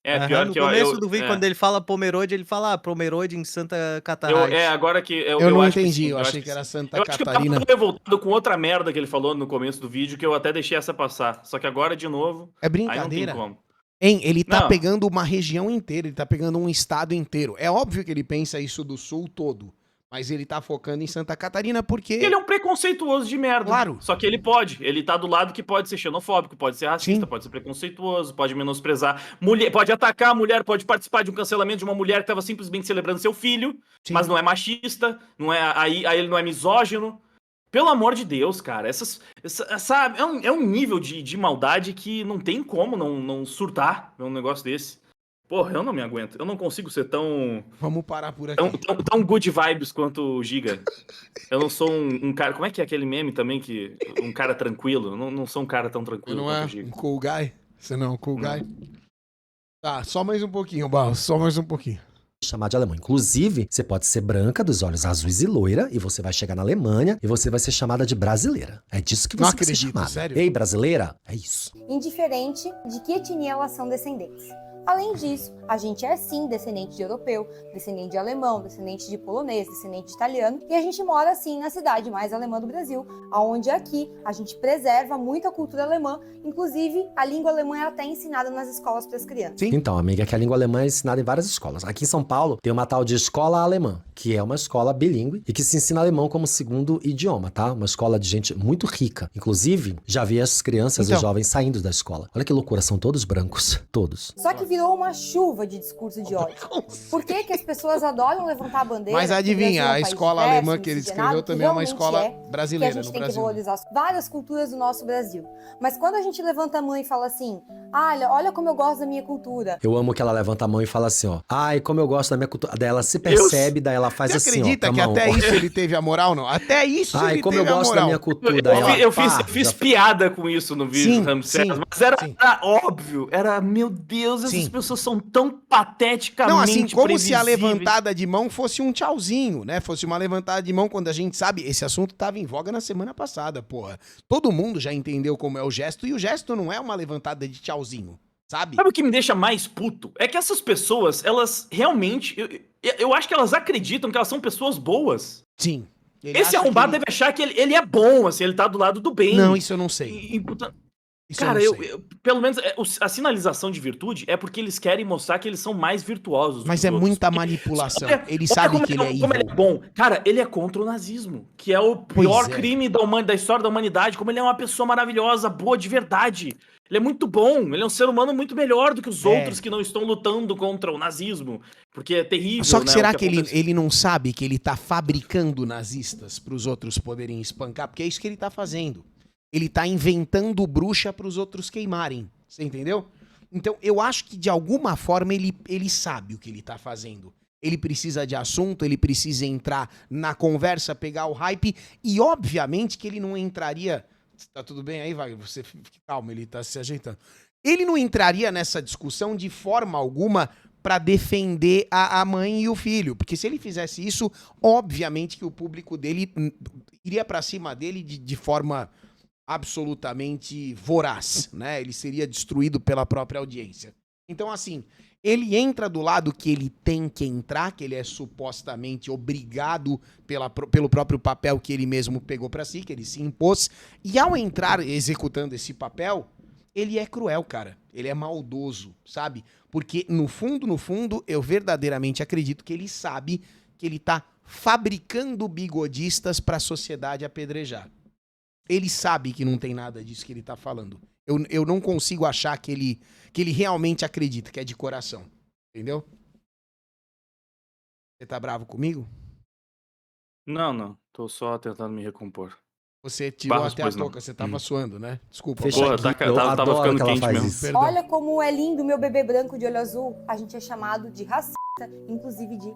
É, pior no que começo do vídeo, é. quando ele fala Pomerode, ele fala Pomerode em Santa Catarina. Agora que... Eu não acho que entendi, sim, eu acho achei que era sim. Santa Eu acho que eu Catarina. tava revoltado com outra merda que ele falou no começo do vídeo, que eu até deixei essa passar. Só que agora, de novo, É aí não tem brincadeira. como. Hein, ele tá Não. pegando uma região inteira, ele tá pegando um estado inteiro. É óbvio que ele pensa isso do sul todo, mas ele tá focando em Santa Catarina porque... Ele é um preconceituoso de merda. Claro. Só que ele pode. Ele tá do lado que pode ser xenofóbico, pode ser racista, Sim. pode ser preconceituoso, pode menosprezar mulher, pode atacar a mulher, pode participar de um cancelamento de uma mulher que tava simplesmente celebrando seu filho, Sim. mas não é machista, não é aí ele não é misógino. Pelo amor de Deus, cara, é um nível de maldade que não tem como não surtar um negócio desse. Porra, eu não me aguento. Eu não consigo ser tão Vamos parar por aqui. tão good vibes quanto o Giga. Eu não sou um cara... Como é que é aquele meme também que... Um cara tranquilo? Eu não sou um cara tão Você tranquilo não quanto é o Giga. um cool guy? Você não é um cool Não. guy? Tá, só mais um pouquinho, Barros, só mais um pouquinho. chamar de alemão. Inclusive, você pode ser branca, dos olhos azuis e loira, e você vai chegar na Alemanha e você vai ser chamada de brasileira. É disso que você Não vai ser acredito, chamada. sério? Ei, brasileira? É isso. Indiferente de que etnia elas são descendentes. Além disso, a gente é sim descendente de europeu, descendente de alemão, descendente de polonês, descendente de italiano, e a gente mora sim na cidade mais alemã do Brasil, onde aqui a gente preserva muito a cultura alemã, inclusive a língua alemã é até ensinada nas escolas para as crianças. Sim. Então, amiga, que a língua alemã é ensinada em várias escolas. Aqui em São Paulo tem uma tal de escola alemã, que é uma escola bilíngue e que se ensina alemão como segundo idioma, tá? Uma escola de gente muito rica. Inclusive, já vi as crianças e Então. os jovens saindo da escola. Olha que loucura, são todos brancos. Todos. Só que virou uma chuva de discurso de ódio. Por que que as pessoas adoram levantar a bandeira? Mas que o Brasil adivinha, é um a país escola diverso, alemã que ele miscigenado, descreveu que também é uma realmente escola que a brasileira gente no tem que Brasil. valorizar várias culturas do nosso Brasil. Mas quando a gente levanta a mão e fala assim, olha como eu gosto da minha cultura. Eu amo que ela levanta a mão e fala assim, ó. Ai, como eu gosto da minha cultura. Daí ela se percebe, daí ela faz Você assim, acredita ó. com que a mão, até ó. isso ele teve a moral, não? Até isso Ai, ele como teve eu a gosto da moral. minha cultura. Daí ela, Eu pá, fiz já- piada com isso no vídeo Sim, do Ramsés, sim, mas era sim. óbvio. Era, meu Deus, essas Sim. pessoas são tão pateticamente Não, assim, como se a previsíveis. levantada de mão fosse um tchauzinho, né? Fosse uma levantada de mão quando a gente sabe, esse assunto tava em voga na semana passada, porra. Todo mundo já entendeu como é o gesto, e o gesto não é uma levantada de tchauzinho, sabe? Sabe o que me deixa mais puto? É que essas pessoas, elas realmente... Eu acho que elas acreditam que elas são pessoas boas. Sim. Ele Esse acha arrombado que ele- deve achar que ele é bom, assim, ele tá do lado do bem. Não, isso eu não sei. Isso Cara, eu não sei. pelo menos a sinalização de virtude é porque eles querem mostrar que eles são mais virtuosos. Mas que é os outros. muita Porque manipulação. Ele olha sabe como que ele é como ele evil. é bom. Cara, ele é contra o nazismo, que é o pior Pois é. crime da história da humanidade. Como ele é uma pessoa maravilhosa, boa de verdade. Ele é muito bom, ele é um ser humano muito melhor do que os outros que não estão lutando contra o nazismo. Porque é terrível, Só que né, será o que aconteceu. ele não sabe que ele tá fabricando nazistas pros outros poderem espancar? Porque é isso que ele tá fazendo. Ele tá inventando bruxa pros outros queimarem. Você entendeu? Então, eu acho que de alguma forma ele sabe o que ele tá fazendo. Ele precisa de assunto, ele precisa entrar na conversa, pegar o hype, e obviamente que ele não entraria. Tá tudo bem aí, Wagner? Você fique calmo, ele tá se ajeitando. Ele não entraria nessa discussão de forma alguma pra defender a mãe e o filho, porque se ele fizesse isso, obviamente que o público dele iria pra cima dele de forma absolutamente voraz, né? Ele seria destruído pela própria audiência. Então, assim, ele entra do lado que ele tem que entrar, que ele é supostamente obrigado pelo próprio papel que ele mesmo pegou pra si, que ele se impôs, e ao entrar executando esse papel, ele é cruel, cara. Ele é maldoso, sabe? Porque, no fundo, eu verdadeiramente acredito que ele sabe que ele tá fabricando bigodistas pra sociedade apedrejar. Ele sabe que não tem nada disso que ele tá falando. Eu não consigo achar que ele realmente acredita, que é de coração. Entendeu? Você tá bravo comigo? Não. Tô só tentando me recompor. Você tirou Barros, até a pois não. touca, você tava suando, né? Desculpa. Fecha Porra, aqui, tá- eu tava adoro ficando que ela quente faz mesmo. isso. Perdão. Olha como é lindo meu bebê branco de olho azul. A gente é chamado de racista, inclusive de...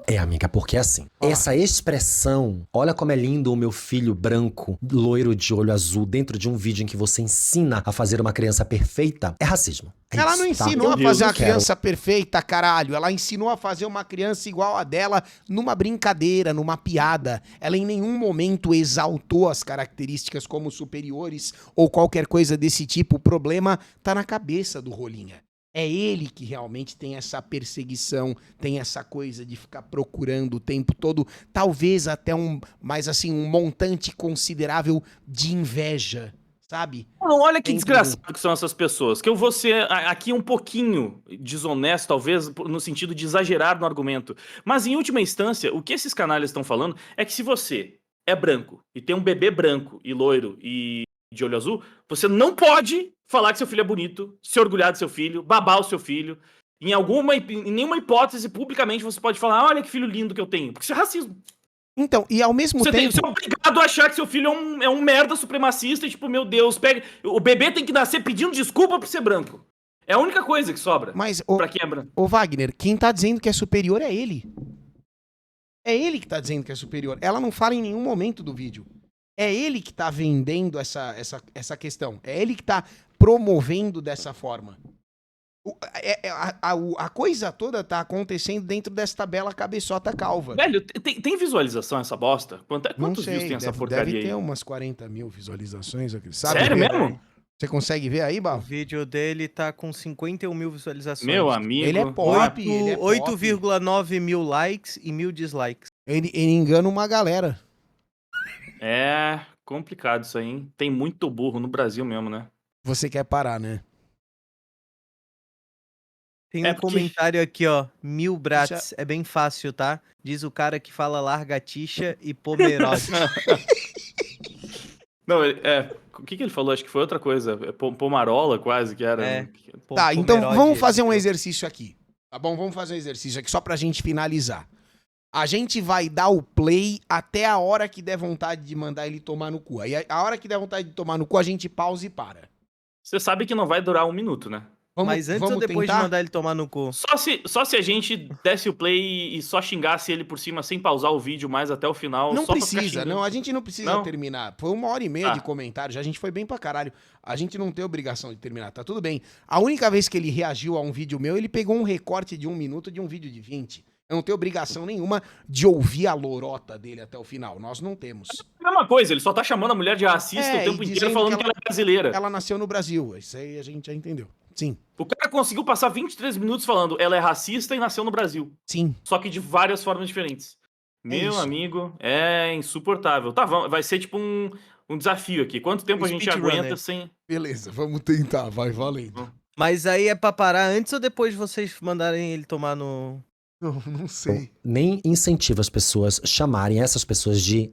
É, amiga, porque assim, Ó. essa expressão, olha como é lindo o meu filho branco, loiro de olho azul, dentro de um vídeo em que você ensina a fazer uma criança perfeita, é racismo. É Ela isso, não tá? ensinou a Meu fazer Deus, uma eu quero- criança perfeita, caralho. Ela ensinou a fazer uma criança igual a dela numa brincadeira, numa piada. Ela em nenhum momento exaltou as características como superiores ou qualquer coisa desse tipo. O problema tá na cabeça do Rolinha. É ele que realmente tem essa perseguição, tem essa coisa de ficar procurando o tempo todo, talvez até um montante considerável de inveja, sabe? Não, olha que Dentro desgraçado que são essas pessoas. Que eu vou ser aqui um pouquinho desonesto, talvez, no sentido de exagerar no argumento. Mas, em última instância, o que esses canalhas estão falando é que se você é branco e tem um bebê branco e loiro e de olho azul, você não pode falar que seu filho é bonito, se orgulhar do seu filho, babar o seu filho. Em nenhuma hipótese, publicamente, você pode falar, olha que filho lindo que eu tenho. Porque isso é racismo. Então, e ao mesmo Você tempo... é obrigado a achar que seu filho é um merda supremacista e, tipo, meu Deus, o bebê tem que nascer pedindo desculpa por ser branco. É a única coisa que sobra Mas, pra quem é branco. ô Wagner, quem tá dizendo que é superior é ele. É ele que tá dizendo que é superior. Ela não fala em nenhum momento do vídeo. É ele que tá vendendo essa questão. É ele que tá promovendo dessa forma. A coisa toda tá acontecendo dentro desta bela cabeçota calva. Velho, tem visualização essa bosta? Quantos views tem essa porcaria deve ter aí? umas 40 mil visualizações. Sabe Sério ver? mesmo? Você consegue ver aí, O Bal? vídeo dele tá com 51 mil visualizações. Meu amigo. Ele é pop. ele é pop. 8,9 mil likes e 1.000 dislikes. Ele engana uma galera. É complicado isso aí, hein? Tem muito burro no Brasil mesmo, né? Você quer parar, né? Tem É um porque- comentário aqui, ó. 1000 brats. É bem fácil, tá? Diz o cara que fala largatixa e pomerode. Não, o que ele falou? Acho que foi outra coisa. Pomarola, quase, que era. É. Tá, então Pomerode, vamos fazer um ele- exercício aqui. Tá bom? Vamos fazer um exercício aqui só pra gente finalizar. A gente vai dar o play até a hora que der vontade de mandar ele tomar no cu. Aí a hora que der vontade de tomar no cu, a gente pausa e para. Você sabe que não vai durar um minuto, né? Mas antes ou depois tentar? de mandar ele tomar no cu? Só se a gente desse o play e só xingasse ele por cima sem pausar o vídeo mais até o final. Não só pra ficar precisa, xingando. não. A gente não precisa Não? terminar. Foi 1h30 Tá. de comentário, já a gente foi bem pra caralho. A gente não tem obrigação de terminar, tá tudo bem. A única vez que ele reagiu a um vídeo meu, ele pegou um recorte de 1 minuto de um vídeo de 20. Eu não tenho obrigação nenhuma de ouvir a lorota dele até o final. Nós não temos. É a mesma coisa, ele só tá chamando a mulher de racista É, o tempo e inteiro dizendo falando que que ela é brasileira. Ela nasceu no Brasil. Isso aí a gente já entendeu. Sim, O cara conseguiu passar 23 minutos falando ela é racista e nasceu no Brasil. sim. Só que de várias formas diferentes. Meu isso. amigo, é insuportável. Tá, vai ser tipo um desafio aqui. Quanto tempo a gente Speedrunner. aguenta sem... Beleza, vamos tentar, vai valendo. Mas aí é pra parar antes ou depois de vocês mandarem ele tomar no... Não sei. Nem incentiva as pessoas chamarem essas pessoas de...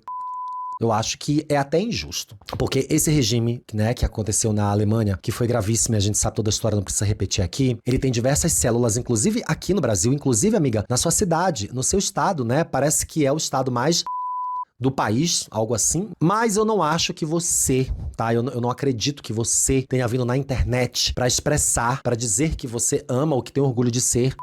Eu acho que é até injusto. Porque esse regime, né, que aconteceu na Alemanha, que foi gravíssimo e a gente sabe toda a história, não precisa repetir aqui, ele tem diversas células, inclusive aqui no Brasil, inclusive, amiga, na sua cidade, no seu estado, né? Parece que é o estado mais do país, algo assim. Mas eu não acho que você, tá? Eu não acredito que você tenha vindo na internet pra expressar, pra dizer que você ama ou que tem orgulho de ser.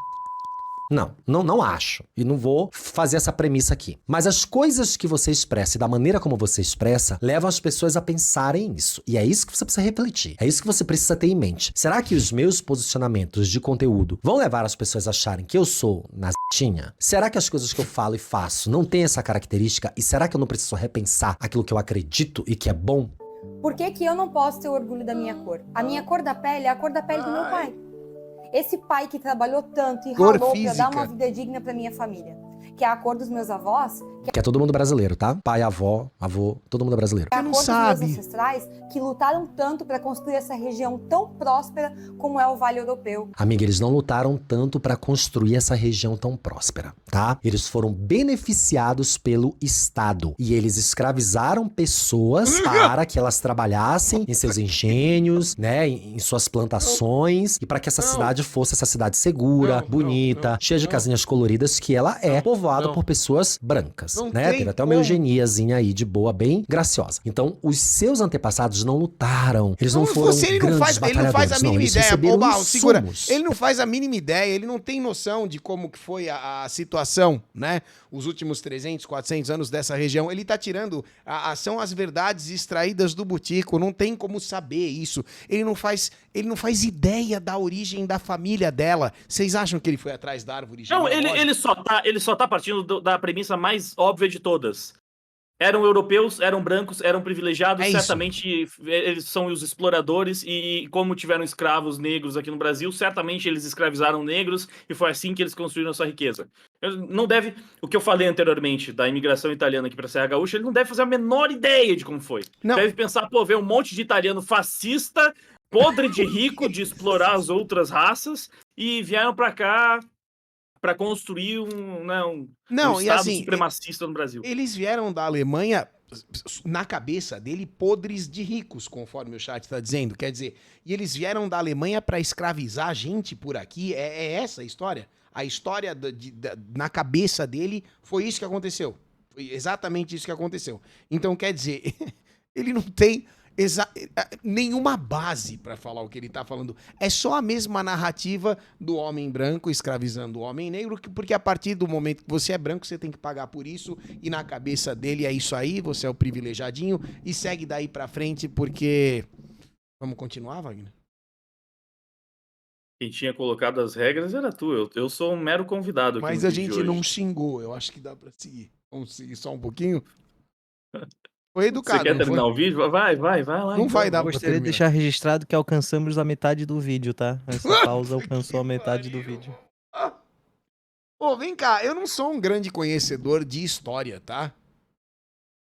Não acho. E não vou fazer essa premissa aqui. Mas as coisas que você expressa e da maneira como você expressa levam as pessoas a pensarem isso. E é isso que você precisa refletir. É isso que você precisa ter em mente. Será que os meus posicionamentos de conteúdo vão levar as pessoas a acharem que eu sou nazinha? Será que as coisas que eu falo e faço não têm essa característica? E será que eu não preciso repensar aquilo que eu acredito e que é bom? Por que que eu não posso ter orgulho da minha cor? A minha cor da pele é a cor da pele do meu pai. Esse pai que trabalhou tanto e Cor ralou pra física. dar uma vida digna pra minha família. Que é a cor dos meus avós, Que é todo mundo brasileiro, tá? Pai, avó, avô, todo mundo brasileiro. que é a não cor sabe. dos meus ancestrais, que lutaram tanto pra construir essa região tão próspera como é o Vale Europeu. Amiga, eles não lutaram tanto pra construir essa região tão próspera, tá? Eles foram beneficiados pelo Estado e eles escravizaram pessoas para que elas trabalhassem em seus engenhos, né, em suas plantações e para que essa cidade fosse essa cidade segura, bonita, cheia de casinhas coloridas que ela é, povoada por pessoas brancas, Não né? tem Teve até uma como. eugeniazinha aí de boa, bem graciosa. Então, os seus antepassados não lutaram, eles não foram Ele não grandes faz a batalhadores, mínima eles ideia. receberam Ô, Barro, segura. insumos. Ele não faz a mínima ideia, ele não tem noção de como que foi a situação, né? Os últimos 300, 400 anos dessa região. Ele tá tirando, são as verdades extraídas do Butico, não tem como saber isso. Ele não faz ideia da origem da família dela. Vocês acham que ele foi atrás da árvore Não, genealógica? ele só tá partindo da premissa mais óbvia de todas. Eram europeus, eram brancos, eram privilegiados, É isso. certamente eles são os exploradores e como tiveram escravos negros aqui no Brasil, certamente eles escravizaram negros e foi assim que eles construíram a sua riqueza. Não deve, o que eu falei anteriormente da imigração italiana aqui para Serra Gaúcha, ele não deve fazer a menor ideia de como foi. Não. Deve pensar, pô, ver um monte de italiano fascista, podre de rico, de explorar as outras raças e vieram para cá para construir um Não, e Estado assim, supremacista no Brasil. eles vieram da Alemanha, na cabeça dele, podres de ricos, conforme o chat tá dizendo. Quer dizer, e eles vieram da Alemanha para escravizar a gente por aqui. É essa a história? A história na cabeça dele foi isso que aconteceu. Foi exatamente isso que aconteceu. Então, quer dizer, ele não tem nenhuma base para falar o que ele tá falando. É só a mesma narrativa do homem branco escravizando o homem negro, porque a partir do momento que você é branco, você tem que pagar por isso, e na cabeça dele é isso aí, você é o privilegiadinho, e segue daí pra frente, porque... Vamos continuar, Wagner? Quem tinha colocado as regras era tu. Eu sou um mero convidado aqui. Mas no a vídeo gente de hoje. não xingou, eu acho que dá pra seguir. Vamos seguir só um pouquinho? Foi educado, Você quer não terminar foi? o vídeo? Vai lá. Não então. vai dar pra Gostaria de terminar. deixar registrado que alcançamos a metade do vídeo, tá? Essa pausa alcançou a Que metade do pariu. vídeo. Ô, vem cá, eu não sou um grande conhecedor de história, tá?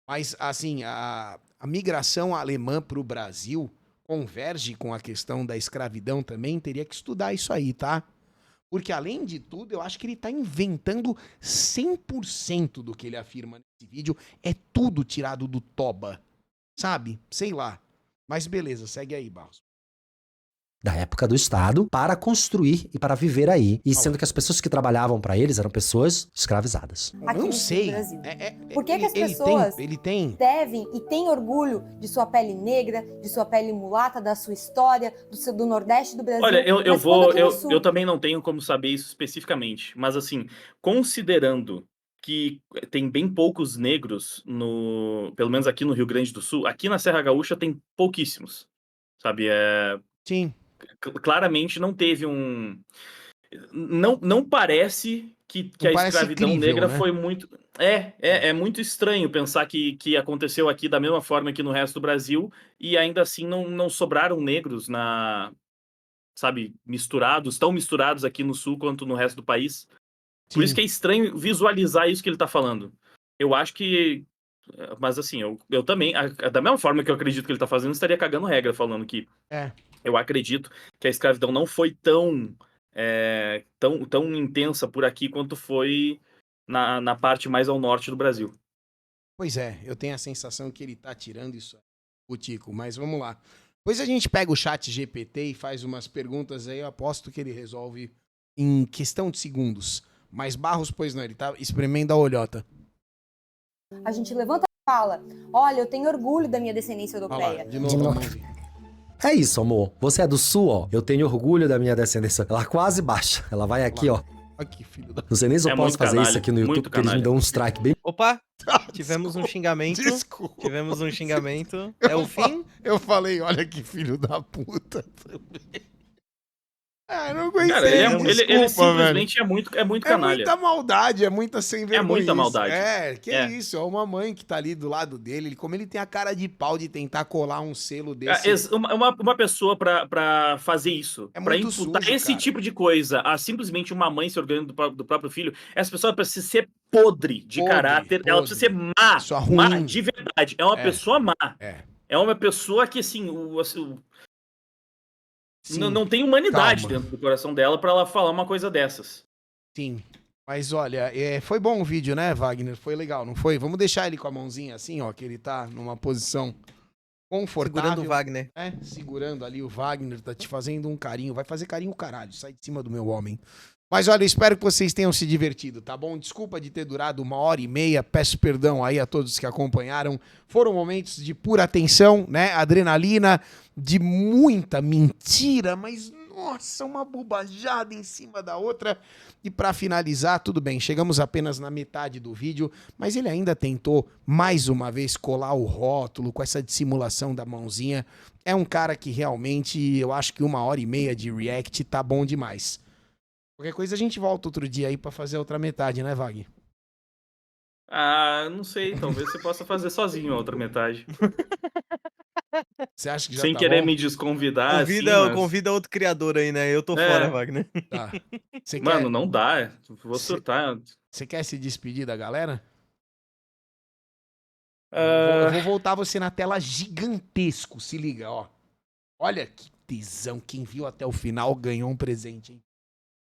Mas, assim, a migração alemã pro Brasil converge com a questão da escravidão também, teria que estudar isso aí, tá? Porque, além de tudo, eu acho que ele tá inventando 100% do que ele afirma nesse vídeo. É tudo tirado do toba, sabe? Sei lá. Mas beleza, segue aí, Barros. Da época do Estado, para construir e para viver aí. E sendo que as pessoas que trabalhavam para eles eram pessoas escravizadas. Aqui não no sei. Brasil. É, Por que que as ele pessoas- Ele tem... Devem e têm orgulho de sua pele negra, de sua pele mulata, da sua história, do Nordeste do Brasil. Olha, eu Mas quando aqui no Sul- eu também não tenho como saber isso especificamente, mas assim, considerando que tem bem poucos negros pelo menos aqui no Rio Grande do Sul, aqui na Serra Gaúcha tem pouquíssimos, sabe? Sim. Claramente não teve não parece que Não a parece escravidão crível, negra né? foi muito... É muito estranho pensar que aconteceu aqui da mesma forma que no resto do Brasil e ainda assim não sobraram negros sabe, tão misturados aqui no Sul quanto no resto do país. Por Sim. isso que é estranho visualizar isso que ele tá falando. Eu acho que. Mas assim, eu também. Da mesma forma que eu acredito que ele tá fazendo, estaria cagando regra, falando que. Eu acredito que a escravidão não foi tão intensa por aqui quanto foi na parte mais ao norte do Brasil. Pois é, eu tenho a sensação que ele tá tirando isso aí, o Tico, mas vamos lá. Depois a gente pega o chat GPT e faz umas perguntas aí, eu aposto que ele resolve em questão de segundos. Mas Barros, pois não, ele tá espremendo a olhota. A gente levanta e fala, olha, eu tenho orgulho da minha descendência Olha europeia. lá, de novo a mãozinha. É isso, amor. Você é do sul, ó. Eu tenho orgulho da minha descendência. Ela quase baixa. Ela vai aqui, ó. Olha que filho da... Não sei nem se eu posso muito fazer canalha, isso aqui no YouTube, muito porque eles me canalha. dão um strike bem... Opa, tivemos um xingamento. Desculpa. Tivemos um xingamento. É o fim? Eu falei, olha que filho da puta também. Ah, eu não conheci. Cara, ele Desculpa, simplesmente é muito É canalha. muita maldade, é muita sem vergonha. muita maldade. Isso, é uma mãe que tá ali do lado dele. Como ele tem a cara de pau de tentar colar um selo desse. Uma pessoa pra fazer isso, É pra muito imputar sujo, esse cara. tipo de coisa a simplesmente uma mãe se orgulhando do próprio filho, essa pessoa precisa ser podre de Podre, caráter, ela precisa ser má, Pessoa má ruim. de verdade. É uma pessoa má. É. É uma pessoa que, assim, Sim, não tem humanidade calma. dentro do coração dela pra ela falar uma coisa dessas. sim. Mas olha, foi bom o vídeo, né, Wagner? Foi legal, não foi? Vamos deixar ele com a mãozinha assim, ó, que ele tá numa posição confortável. Segurando o Wagner. Segurando ali o Wagner, tá te fazendo um carinho. Vai fazer carinho, caralho. Sai de cima do meu homem. Mas olha, eu espero que vocês tenham se divertido, tá bom? Desculpa de ter durado 1h30. Peço perdão aí a todos que acompanharam. Foram momentos de pura tensão, né? Adrenalina, de muita mentira, mas nossa, uma bobajada em cima da outra. E pra finalizar, tudo bem, chegamos apenas na metade do vídeo, mas ele ainda tentou mais uma vez colar o rótulo com essa dissimulação da mãozinha. É um cara que realmente, eu acho que 1h30 de react tá bom demais. Qualquer coisa a gente volta outro dia aí pra fazer a outra metade, né, Vag? Ah, não sei, talvez você possa fazer sozinho a outra metade. Você acha que já Sem tá querer bom? me desconvidar, Convida outro criador aí, né? Eu tô É. fora, Wagner. Tá. Você Mano, quer, não dá. Vou surtar. você quer se despedir da galera? Ah, Eu vou voltar você na tela gigantesco, se liga, ó. Olha que tesão, quem viu até o final ganhou um presente, hein?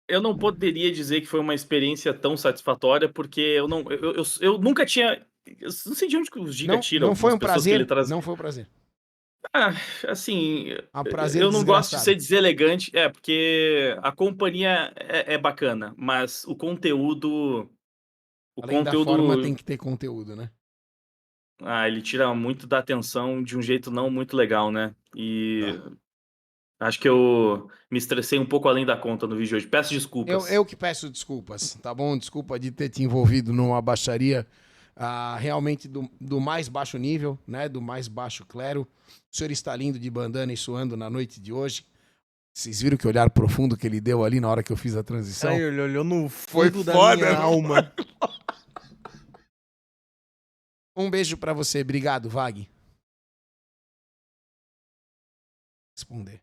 eu não poderia dizer que foi uma experiência tão satisfatória, porque eu nunca tinha. Eu não sei de onde que os Giga tiram Não foi as um pessoas que ele prazer? traz. Não foi um prazer. Ah, assim, Um prazer eu não gosto de desgraçado. ser deselegante, porque a companhia é bacana, mas o conteúdo. O Além conteúdo. da forma, tem que ter conteúdo, né? Ele tira muito da atenção de um jeito não muito legal, né? E acho que eu me estressei um pouco além da conta no vídeo de hoje. Peço desculpas. Eu que peço desculpas, tá bom? Desculpa de ter te envolvido numa baixaria realmente do mais baixo nível, né? Do mais baixo clero. O senhor está lindo de bandana e suando na noite de hoje. Vocês viram que olhar profundo que ele deu ali na hora que eu fiz a transição? Aí ele olhou no Foi fundo da foda, minha né? alma. Um beijo pra você. Obrigado, Vag. Responder.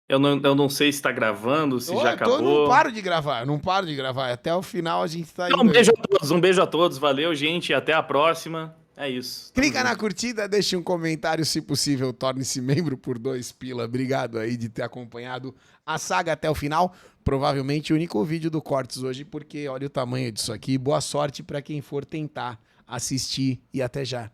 Eu não sei se tá gravando, se já acabou. Não paro de gravar. Até o final a gente tá indo. Um beijo a todos. Valeu, gente. Até a próxima. É isso. Clica na curtida, deixe um comentário, se possível, torne-se membro por 2 pila. Obrigado aí de ter acompanhado a saga até o final. Provavelmente o único vídeo do Cortes hoje, porque olha o tamanho disso aqui. Boa sorte pra quem for tentar assistir e até já.